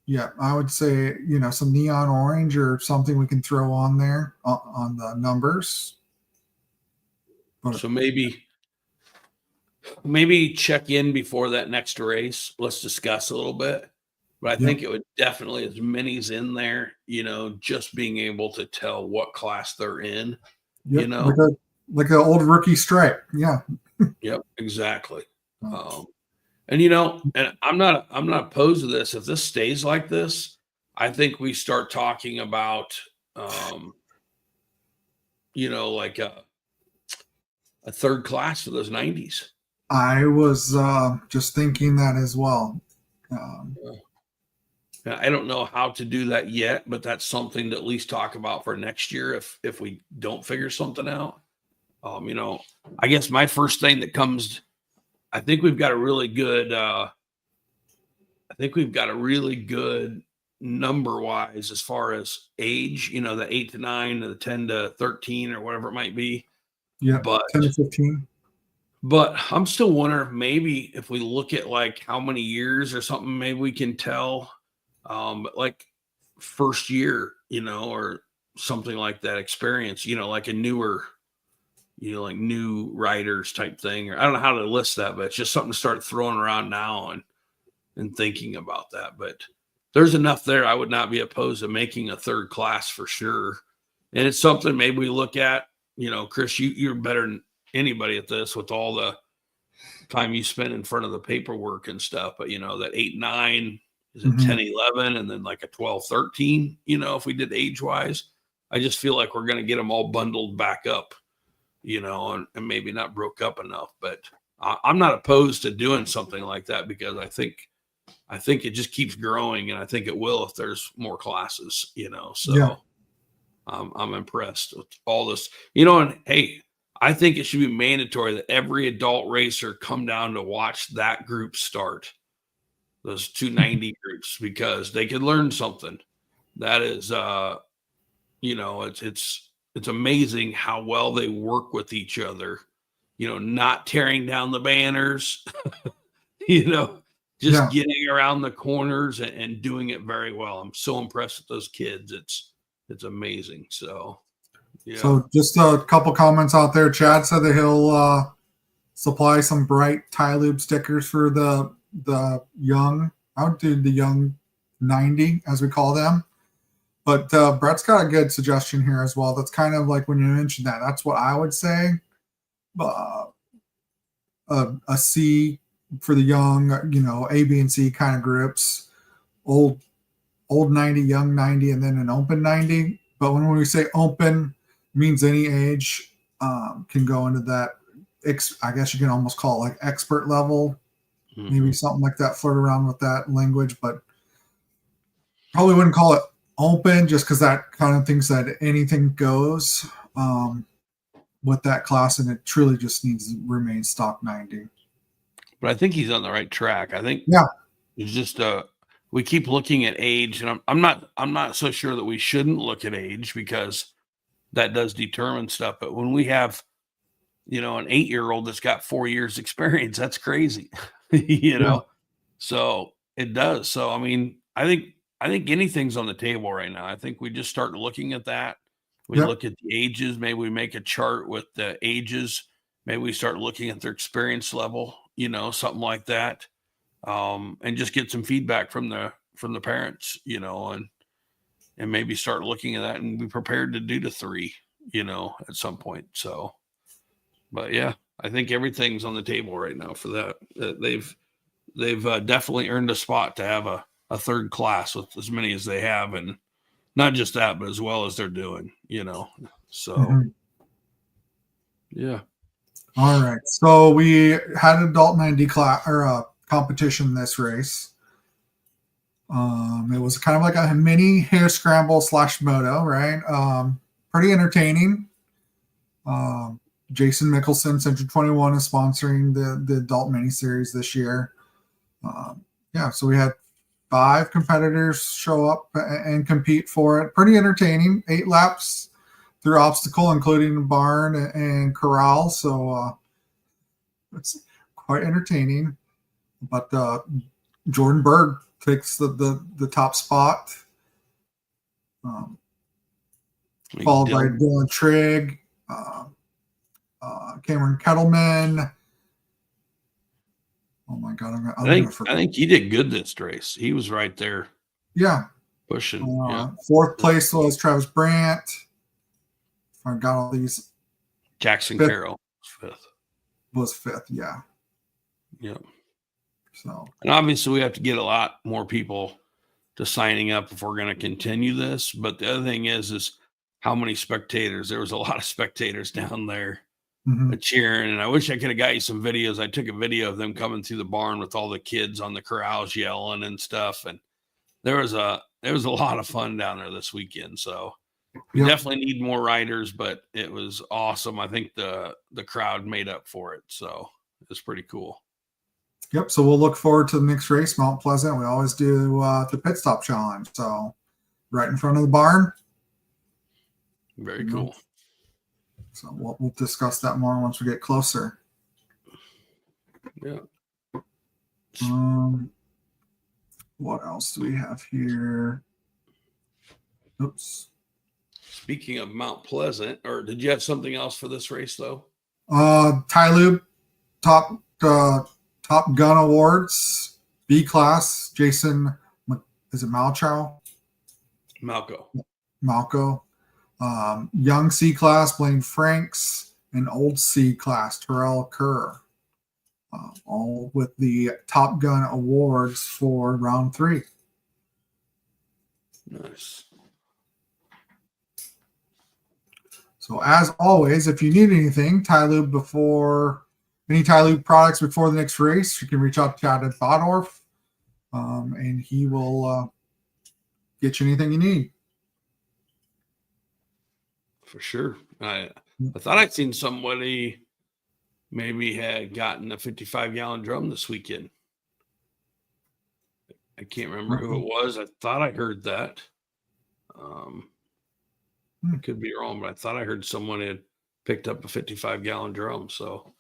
Yeah, I would say, some neon orange or something we can throw on there on the numbers. But, so maybe check in before that next race. Let's discuss a little bit. But I think it would definitely, as many's in there, just being able to tell what class they're in, like an old rookie stripe. Yeah. Yep, exactly. And and I'm not opposed to this. If this stays like this, I think we start talking about, like a third class for those 90s. I was just thinking that as well. I don't know how to do that yet, but that's something to at least talk about for next year if we don't figure something out. I guess my first thing that comes, I think we've got a really good number wise as far as age, the 8 to 9, the 10 to 13 or whatever it might be. Yeah, But 10 to 15. But I'm still wondering if maybe if we look at like how many years or something, maybe we can tell, like first year, or something like that experience, like a newer, like new writers type thing, or I don't know how to list that, but it's just something to start throwing around now and thinking about that. But there's enough there. I would not be opposed to making a third class for sure. And it's something maybe we look at, Chris, you're better than anybody at this with all the time you spend in front of the paperwork and stuff. But, that 8, 9, is it 10, 11, and then like a 12, 13, if we did age wise, I just feel like we're going to get them all bundled back up, and maybe not broke up enough. But I'm not opposed to doing something like that because I think it just keeps growing, and I think it will if there's more classes, so yeah. I'm impressed with all this, and hey, I think it should be mandatory that every adult racer come down to watch that group start, those 290 groups, because they could learn something. That is, it's amazing how well they work with each other, not tearing down the banners, just getting around the corners and doing it very well. I'm so impressed with those kids. It's amazing. So, yeah. So just a couple comments out there. Chad said that he'll supply some bright tie lube stickers for the young. I would do the young 90, as we call them. But Brett's got a good suggestion here as well. That's kind of like when you mentioned that. That's what I would say. A C for the young, A, B, and C kind of groups. Old 90, young 90, and then an open 90. But when we say open, means any age can go into that. I guess you can almost call it like expert level, maybe something like that. Flirt around with that language, but probably wouldn't call it open just because that kind of thinks that anything goes with that class, and it truly just needs to remain stock 90. But I think he's on the right track. I think it's just we keep looking at age, and I'm not so sure that we shouldn't look at age because that does determine stuff. But when we have, an 8-year-old that's got 4 years experience, that's crazy, so it does. So, I mean, I think anything's on the table right now. I think we just start looking at that. We look at the ages. Maybe we make a chart with the ages. Maybe we start looking at their experience level, something like that. And just get some feedback from the parents, and maybe start looking at that and be prepared to do the 3, at some point. So, but yeah, I think everything's on the table right now for that. They've definitely earned a spot to have a third class with as many as they have, and not just that, but as well as they're doing, so yeah. All right. So we had an adult 90 class or competition this race. It was kind of like a mini hair scramble / moto, right? Pretty entertaining. Jason Mickelson, Century 21, is sponsoring the adult mini series this year. So we had 5 competitors show up and compete for it. Pretty entertaining. 8 laps through obstacle, including barn and corral. So it's quite entertaining. But Jordan Berg takes the top spot, followed by Dylan Trigg, Cameron Kettleman. Oh my God! I think he did good this race. He was right there. Yeah, pushing. 4th place was Travis Brandt. I got all these. Jackson Carroll was 5th. Yeah. Yeah. So, and obviously we have to get a lot more people to signing up if we're going to continue this. But the other thing is how many spectators. There was a lot of spectators down there cheering. And I wish I could have got you some videos. I took a video of them coming through the barn with all the kids on the corrals yelling and stuff. And there was a lot of fun down there this weekend. So we definitely need more riders, but it was awesome. I think the crowd made up for it. So it's pretty cool. Yep. So we'll look forward to the next race, Mount Pleasant. We always do the pit stop challenge. So right in front of the barn. Very cool. So we'll discuss that more once we get closer. Yeah. What else do we have here? Oops. Speaking of Mount Pleasant, or did you have something else for this race though? Tyloob Top Gun Awards, B class, Jason, is it Malchow? Malco. Young C class, Blaine Franks, and old C class, Terrell Kerr. All with the Top Gun Awards for round 3. Nice. So as always, if you need anything, any Tyloob products before the next race, you can reach out to Zander Bottorff, and he will get you anything you need. For sure. I thought I'd seen somebody maybe had gotten a 55-gallon drum this weekend. I can't remember who it was. I thought I heard that. I could be wrong, but I thought I heard someone had picked up a 55-gallon drum. So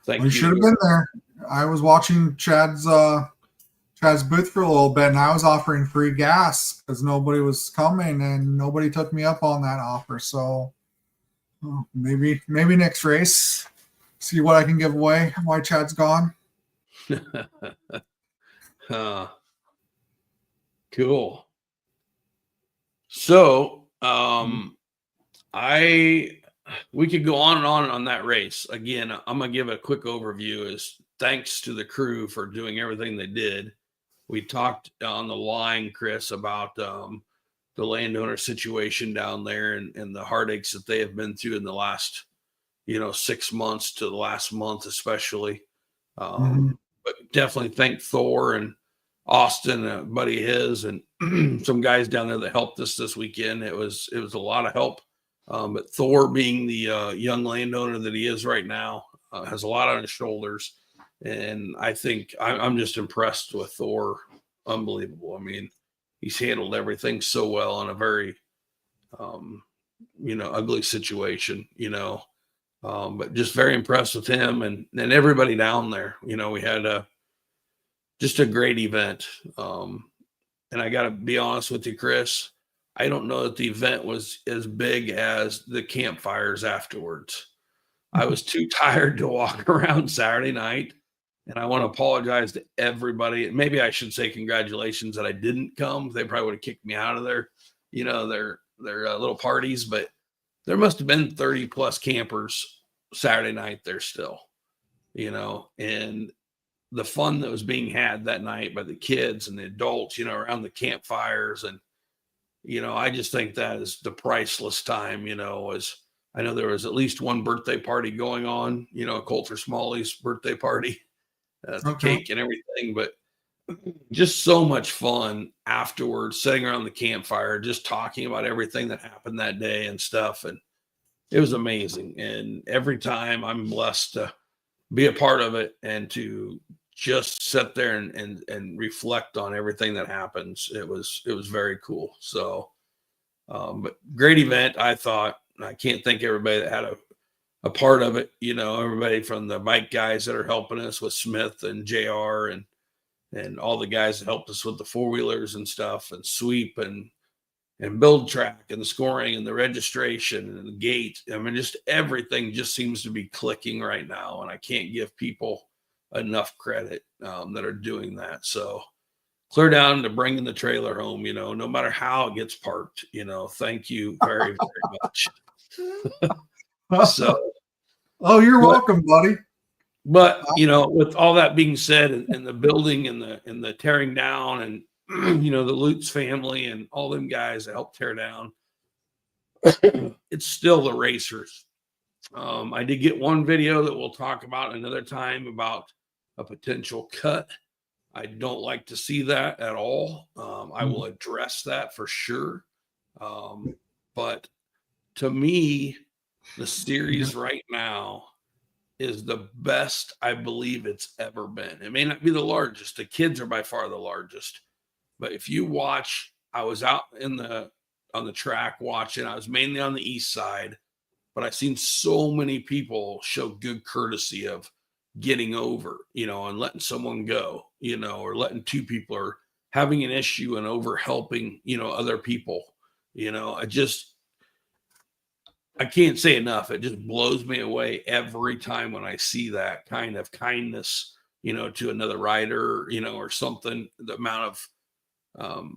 thank you. You should have been there. I was watching Chad's booth for a little bit, and I was offering free gas because nobody was coming, and nobody took me up on that offer. So maybe next race, see what I can give away while Chad's gone. Cool. So we could go on and on that race. Again, I'm gonna give a quick overview. Is thanks to the crew for doing everything they did. We talked on the line, Chris, about the landowner situation down there and the heartaches that they have been through in the last 6 months to the last month especially. But definitely thank Thor and Austin, a buddy of his, and some guys down there that helped us this weekend. It was a lot of help. But Thor, being the young landowner that he is right now, has a lot on his shoulders. And I think I'm just impressed with Thor. Unbelievable. I mean, he's handled everything so well in a very, ugly situation, but just very impressed with him and everybody down there. We had just a great event. And I got to be honest with you, Chris, I don't know that the event was as big as the campfires afterwards. I was too tired to walk around Saturday night. And I want to apologize to everybody. Maybe I should say congratulations that I didn't come. They probably would have kicked me out of their little parties. But there must have been 30 plus campers Saturday night there still, and the fun that was being had that night by the kids and the adults, around the campfires. And, I just think that is the priceless time, as I know there was at least one birthday party going on, Kolter Smalley's birthday party. The cake and everything, but just so much fun afterwards, sitting around the campfire, just talking about everything that happened that day and stuff. And it was amazing. And every time I'm blessed to be a part of it and to just sit there and reflect on everything that happens. It was very cool. So, but great event. I thought. I can't thank everybody that had a part of it, everybody from the bike guys that are helping us with Smith and JR and all the guys that helped us with the 4-wheelers and stuff and sweep and build track and the scoring and the registration and the gate. I mean, just everything just seems to be clicking right now. And I can't give people enough credit that are doing that. So clear down to bringing the trailer home, no matter how it gets parked, thank you very, very much. So, you're welcome, buddy. But with all that being said, and the building and the tearing down, and the Lutz family and all them guys that helped tear down, it's still the racers I did get one video that we'll talk about another time about a potential cut. I don't like to see that at all. I will address that for sure. But to me, the series right now is the best I believe it's ever been. It may not be the largest. The kids are by far the largest. But if you watch, I was out on the track watching. I was mainly on the east side, but I've seen so many people show good courtesy of getting over, and letting someone go, or letting two people or having an issue and over helping, other people. I can't say enough. It just blows me away every time when I see that kind of kindness, to another rider, or something. The amount of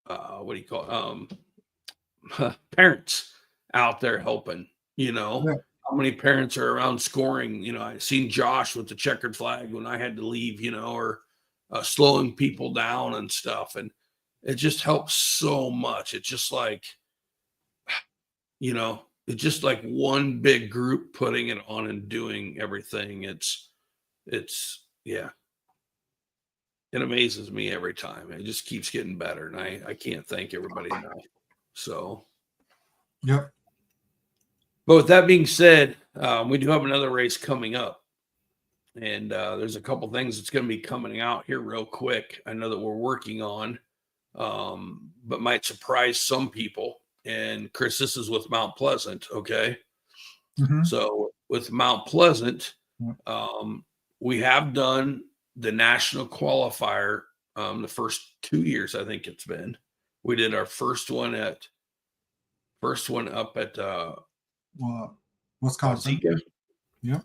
what do you call it? Parents out there helping, how many parents are around scoring? I seen Josh with the checkered flag when I had to leave, or slowing people down and stuff. And it just helps so much. It's just like, it's just like one big group putting it on and doing everything. It's yeah. It amazes me every time. It just keeps getting better. And I can't thank everybody enough. So, Yep. But with that being said, we do have another race coming up. And there's a couple things that's going to be coming out here real quick. I know that we're working on, but might surprise some people. And Chris, this is with Mount Pleasant. Okay. Mm-hmm. So with Mount Pleasant, we have done the national qualifier the first 2 years. I think it's been. We did our first one up at Wisconsin. Wazeeka. Yeah.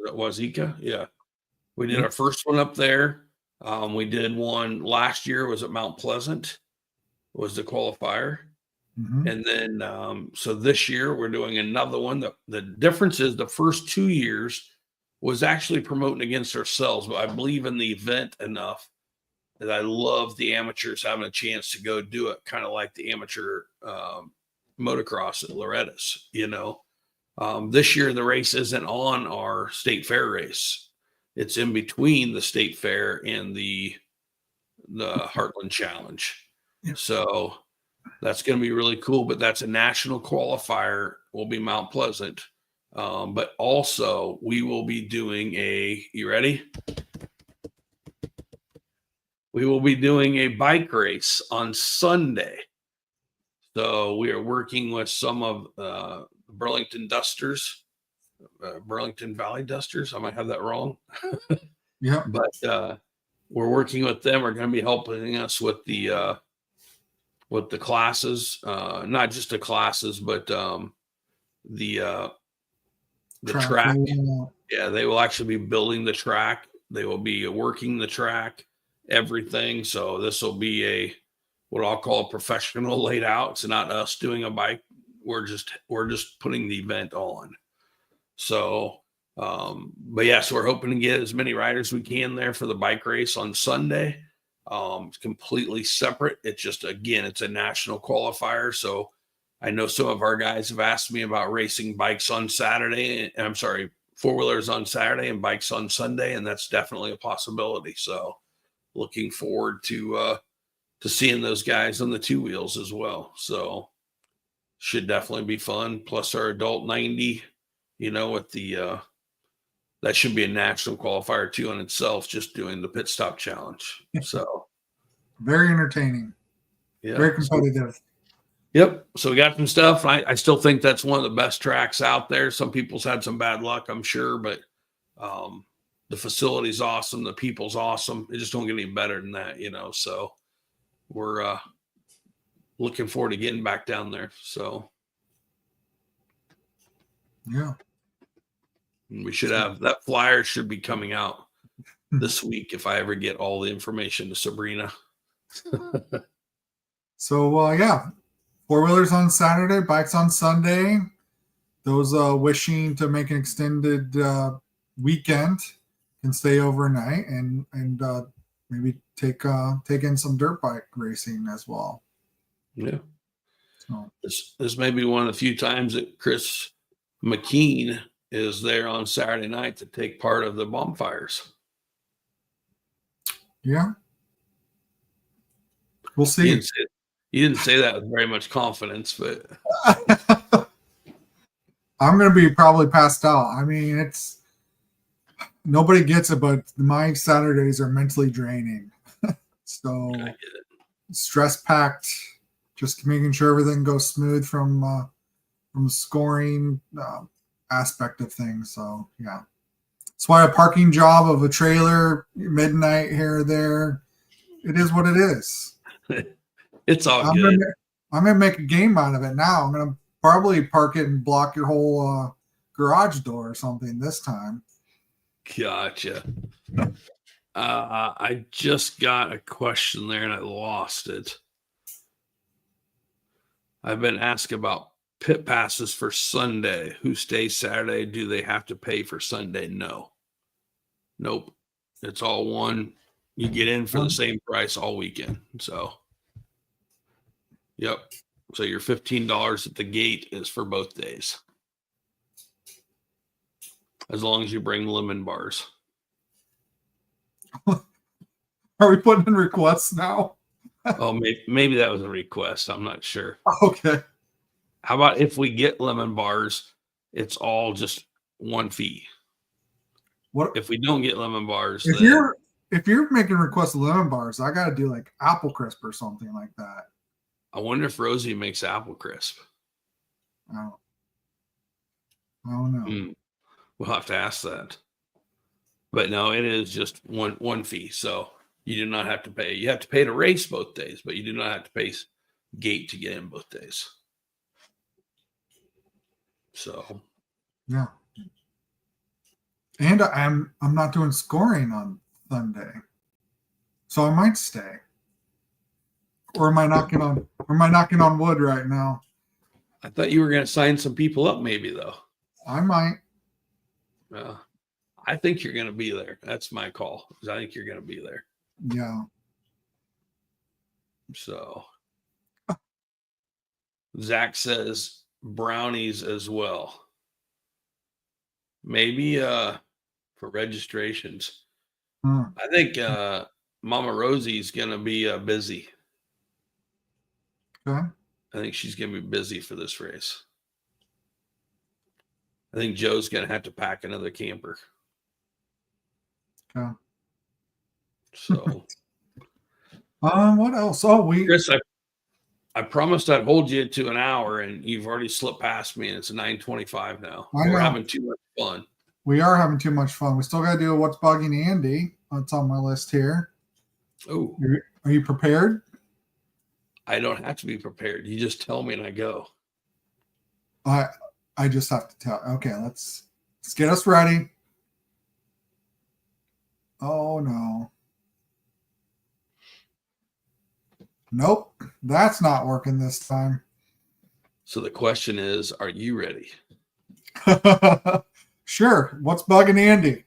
Wazeeka. Yeah. We did our first one up there. We did one last year, was at Mount Pleasant, was the qualifier. Mm-hmm. And then, so this year we're doing another one. The difference is the first 2 years was actually promoting against ourselves, but I believe in the event enough that I love the amateurs having a chance to go do it, kind of like the amateur motocross at Loretta's, This year the race isn't on our state fair race. It's in between the state fair and the Heartland Challenge. Yeah. So that's going to be really cool, but that's a national qualifier. Will be Mount Pleasant. But also we will be doing you ready? We will be doing a bike race on Sunday. So we are working with some of Burlington Dusters, Burlington Valley Dusters. I might have that wrong. Yeah. But we're working with them. We're going to be helping us with the classes, not just the classes, but the track. Yeah, they will actually be building the track. They will be working the track, everything. So this will be what I'll call a professional laid out. It's not us doing a bike. We're just putting the event on. So, but yeah, so we're hoping to get as many riders as we can there for the bike race on Sunday. It's completely separate. It's just, again, it's a national qualifier. So I know some of our guys have asked me about racing bikes on Saturday. I'm sorry, four-wheelers on Saturday and bikes on Sunday. And that's definitely a possibility. So looking forward to seeing those guys on the two wheels as well. So should definitely be fun. Plus our adult 90, with that should be a national qualifier too on itself, just doing the pit stop challenge. So very entertaining. Yeah. Very competitive. Yep. So we got some stuff. I still think that's one of the best tracks out there. Some people's had some bad luck, I'm sure, but the facility's awesome. The people's awesome. It just don't get any better than that, so we're looking forward to getting back down there. So yeah. We should have that flyer should be coming out this week if I ever get all the information to Sabrina. So yeah, four-wheelers on Saturday, bikes on Sunday. Those wishing to make an extended weekend can stay overnight and maybe take in some dirt bike racing as well. Yeah. So This may be one of the few times that Chris McKean is there on Saturday night to take part of the bonfires. Yeah. We'll He see. didn't say that with very much confidence, but I'm going to be probably passed out. I mean, nobody gets it, but my Saturdays are mentally draining. So I get it. stress packed, just making sure everything goes smooth from the scoring aspect of things. So yeah, that's why a parking job of a trailer midnight here or there, it is what it is. It's all I'm good. gonna make a game out of it now. I'm gonna probably park it and block your whole garage door or something this time. Gotcha. I just got a question there and I lost it. I've been asked about pit passes for Sunday. Who stays Saturday? Do they have to pay for Sunday? No. Nope. It's all one. You get in for the same price all weekend. So, yep. So your $15 at the gate is for both days. As long as you bring lemon bars. Are we putting in requests now? Oh, maybe that was a request. I'm not sure. Okay. How about if we get lemon bars, it's all just one fee. What If we don't get lemon bars, if you're making requests of lemon bars? I got to do like apple crisp or something like that. I wonder if Rosie makes apple crisp. I don't know. We'll have to ask that. But no, it is just one fee. So you do not have to pay. You have to pay to race both days, but you do not have to pay gate to get in both days. So Yeah. And I'm not doing scoring on Sunday, so I might stay. Or am I knocking on wood right now? I thought you were going to sign some people up, maybe though. I might. I think you're going to be there. That's my call. I think you're going to be there. Yeah. So Zach says brownies as well. Maybe for registrations. I think Mama Rosie's going to be busy. Okay. I think she's going to be busy for this race. I think Joe's going to have to pack another camper. Okay. So, what else? Oh, Chris, I promised I'd hold you to an hour, and you've already slipped past me, and it's 9:25 now. We're having too much fun. We are having too much fun. We still got to do what's bugging Andy. That's on my list here. Oh, are you prepared? I don't have to be prepared. You just tell me, and I go. I just have to tell. Okay, let's get us ready. Oh no. Nope, that's not working this time. So the question is, are you ready? Sure. What's bugging Andy?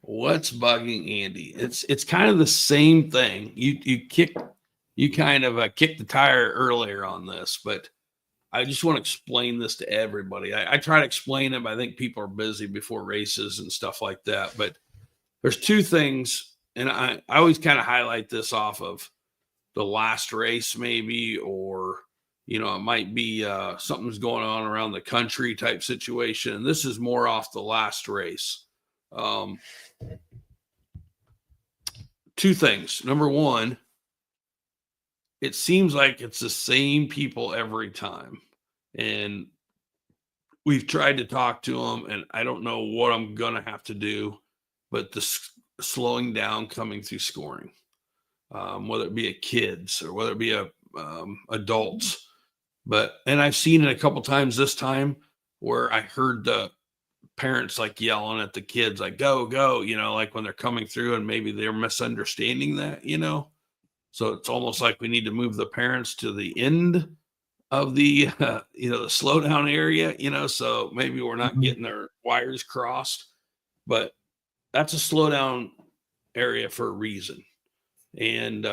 What's bugging Andy? It's kind of the same thing. You kind of kicked the tire earlier on this, but I just want to explain this to everybody. I try to explain it, but I think people are busy before races and stuff like that. But there's two things, and I always kind of highlight this off of the last race, maybe, or it might be something's going on around the country type situation. And this is more off the last race. Two things. Number one, it seems like it's the same people every time. And we've tried to talk to them, and I don't know what I'm going to have to do, but the slowing down coming through scoring, whether it be a kids or whether it be adults. And I've seen it a couple times this time where I heard the parents like yelling at the kids, like, go, like when they're coming through, and maybe they're misunderstanding that, So it's almost like we need to move the parents to the end of the, the slowdown area, so maybe we're not getting their wires crossed, but that's a slowdown area for a reason. And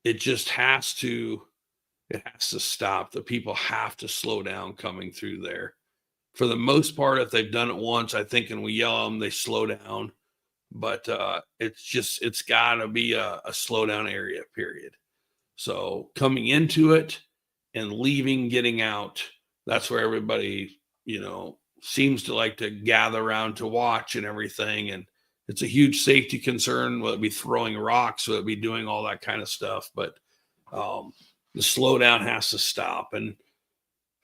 it just has to it has to stop. The people have to slow down coming through there. For the most part, if they've done it once, I think, and we yell them, they slow down. But it's got to be a slow down area, period. So coming into it and leaving, getting out, that's where everybody, seems to like to gather around to watch and everything. And it's a huge safety concern, whether it be throwing rocks, whether it be doing all that kind of stuff. But the slowdown has to stop. And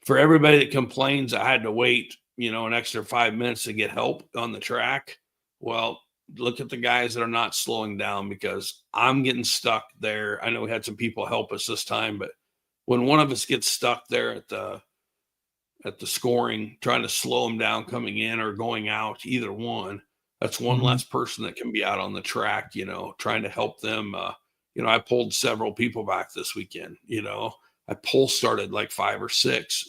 for everybody that complains, I had to wait, an extra 5 minutes to get help on the track. Well, look at the guys that are not slowing down, because I'm getting stuck there. I know we had some people help us this time, but when one of us gets stuck there at the scoring, trying to slow them down coming in or going out, either one, that's one less person that can be out on the track, trying to help them. I pulled several people back this weekend, I pull started like 5 or 6,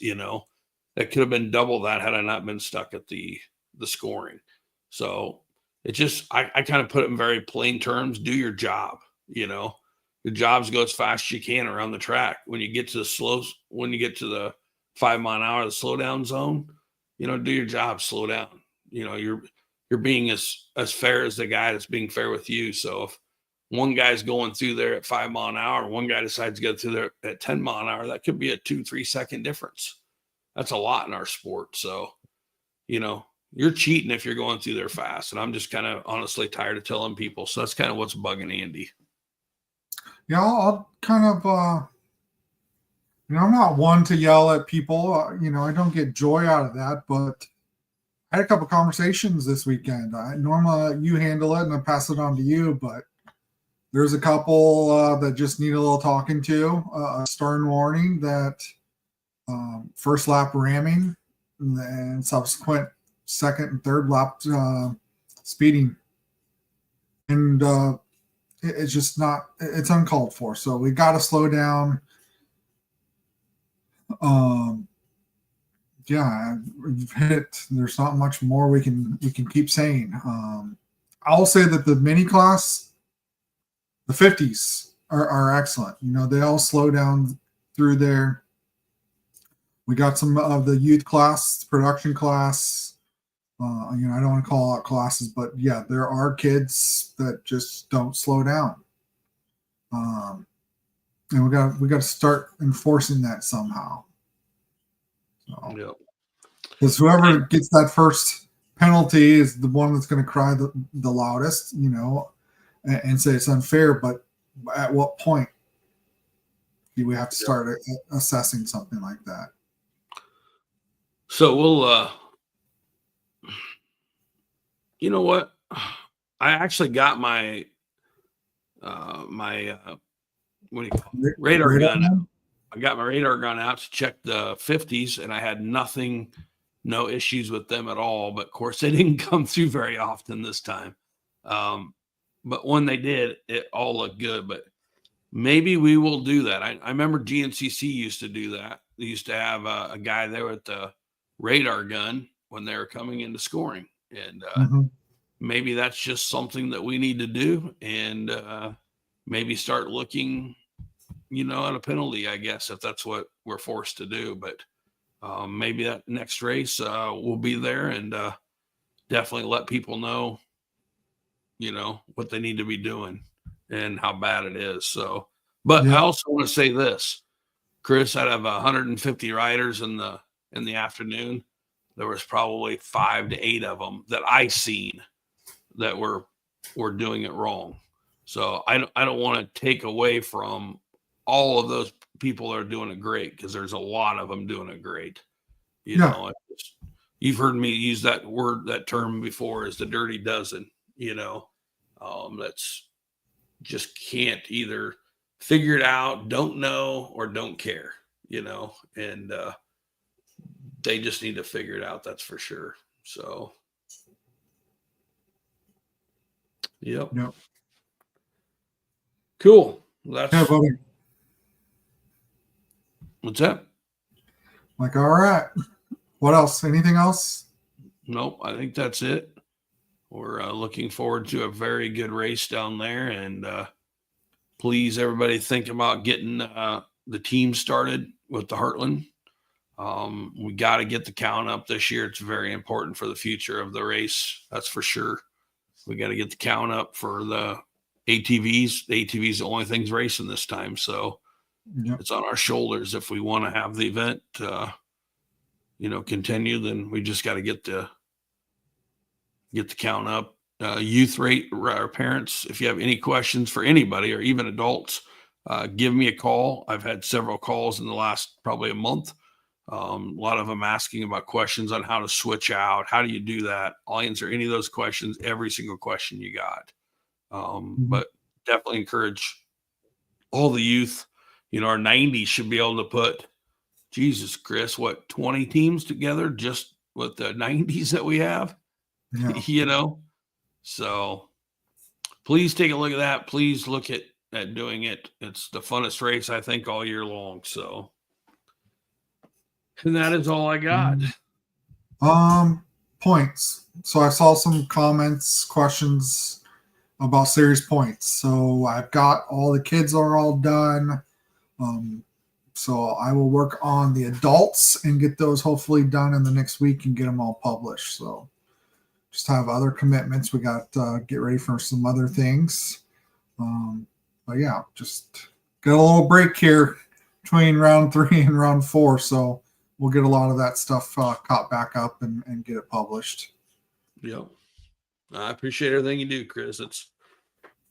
that could have been double that had I not been stuck at the scoring. So it just, I kind of put it in very plain terms: do your job. Your jobs go as fast as you can around the track. When you get to the 5 mile an hour, the slow down zone, do your job, slow down. You're being as fair as the guy that's being fair with you. So if one guy's going through there at 5 mile an hour, one guy decides to go through there at 10 mile an hour, that could be a 2-3 second difference. That's a lot in our sport. So, you're cheating if you're going through there fast. And I'm just kind of honestly tired of telling people. So that's kind of what's bugging Andy. Yeah, I'll kind of, I'm not one to yell at people. I don't get joy out of that, but I had a couple conversations this weekend. Normally you handle it and I pass it on to you, but there's a couple that just need a little talking to. A stern warning that first lap ramming and subsequent second and third lap speeding. And it's just not, it's uncalled for. So we got to slow down. We've hit it. There's not much more we can keep saying. I'll say that the mini class, the 50s are excellent. They all slow down through there. We got some of the youth class, production class. I don't want to call out classes, but yeah, there are kids that just don't slow down. And we got to start enforcing that somehow. Because whoever gets that first penalty is the one that's going to cry the loudest, and say it's unfair. But at what point do we have to start assessing something like that? So we'll, you know what? I actually got my, what do you call it? Radar gun. I got my radar gun out to check the 50s, and I had no issues with them at all. But of course, they didn't come through very often this time. But when they did, it all looked good. But maybe we will do that. I remember GNCC used to do that. They used to have a guy there with the radar gun when they were coming into scoring. And maybe that's just something that we need to do, and maybe start looking, at a penalty, I guess, if that's what we're forced to do. But maybe that next race we'll be there and definitely let people know, what they need to be doing and how bad it is. So, but I also want to say this, Chris, out of 150 riders in the afternoon, there was probably 5 to 8 of them that I seen that were doing it wrong. So I don't want to take away from all of those people that are doing it great, because there's a lot of them doing it great. You've heard me use that term before, is the dirty dozen. That's just can't either figure it out, don't know, or don't care. And they just need to figure it out. That's for sure. So, yep. Cool. That's buddy. What's that? All right. What else? Anything else? Nope. I think that's it. We're looking forward to a very good race down there, and please, everybody, think about getting the team started with the Heartland. We got to get the count up this year. It's very important for the future of the race. That's for sure. We got to get the count up for the ATVs. The ATV is the only things racing this time. So it's on our shoulders. If we want to have the event, continue, then we just got to get the count up. Youth rate, our parents, if you have any questions for anybody or even adults, give me a call. I've had several calls in the last probably a month. A lot of them asking about questions on how to switch out. How do you do that? I'll answer any of those questions, every single question you got. But definitely encourage all the youth. Our 90s should be able to put, Jesus, Chris, 20 teams together just with the 90s that we have, So please take a look at that. Please look at doing it. It's the funnest race, I think, all year long. So, and that is all I got. Points. So I saw some comments, questions about series points. So I've got all the kids are all done. So I will work on the adults and get those hopefully done in the next week and get them all published. So just have other commitments. We got get ready for some other things. But yeah, just got a little break here between round 3 and round 4. So we'll get a lot of that stuff caught back up and get it published. Yep. I appreciate everything you do, Chris.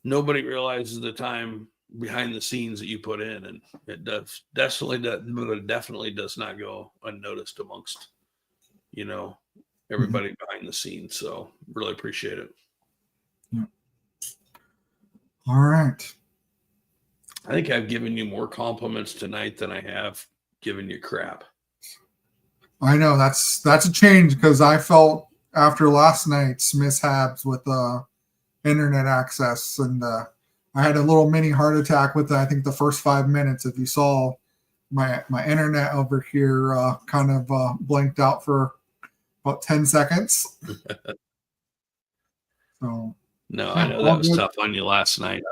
Nobody realizes the time behind the scenes that you put in, and it definitely does not go unnoticed amongst, everybody behind the scenes. So really appreciate it. Yeah. All right. I think I've given you more compliments tonight than I have given you crap. I know that's a change, because I felt after last night's mishaps with internet access, and I had a little mini heart attack with I think the first 5 minutes. If you saw my internet over here kind of blanked out for about 10 seconds. So no, I know that was tough on you last night.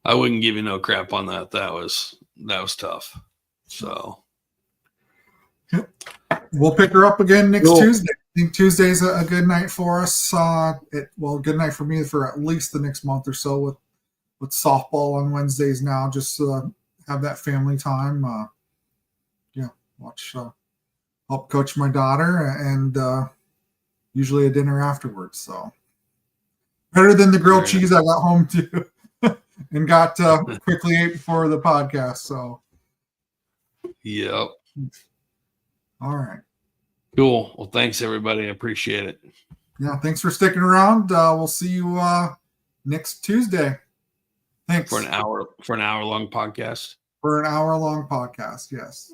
I wouldn't give you no crap on that. That was tough. So we'll pick her up again next Tuesday. I think Tuesday's a good night for us. Good night for me for at least the next month or so with softball on Wednesdays now. Just have that family time. Watch, help coach my daughter, and usually a dinner afterwards. So better than the grilled cheese I got home to and got quickly ate before the podcast. So yep. All right. Cool. Well, thanks everybody. I appreciate it. Yeah. Thanks for sticking around. We'll see you next Tuesday. Thanks. For an hour long podcast. For an hour long podcast. Yes.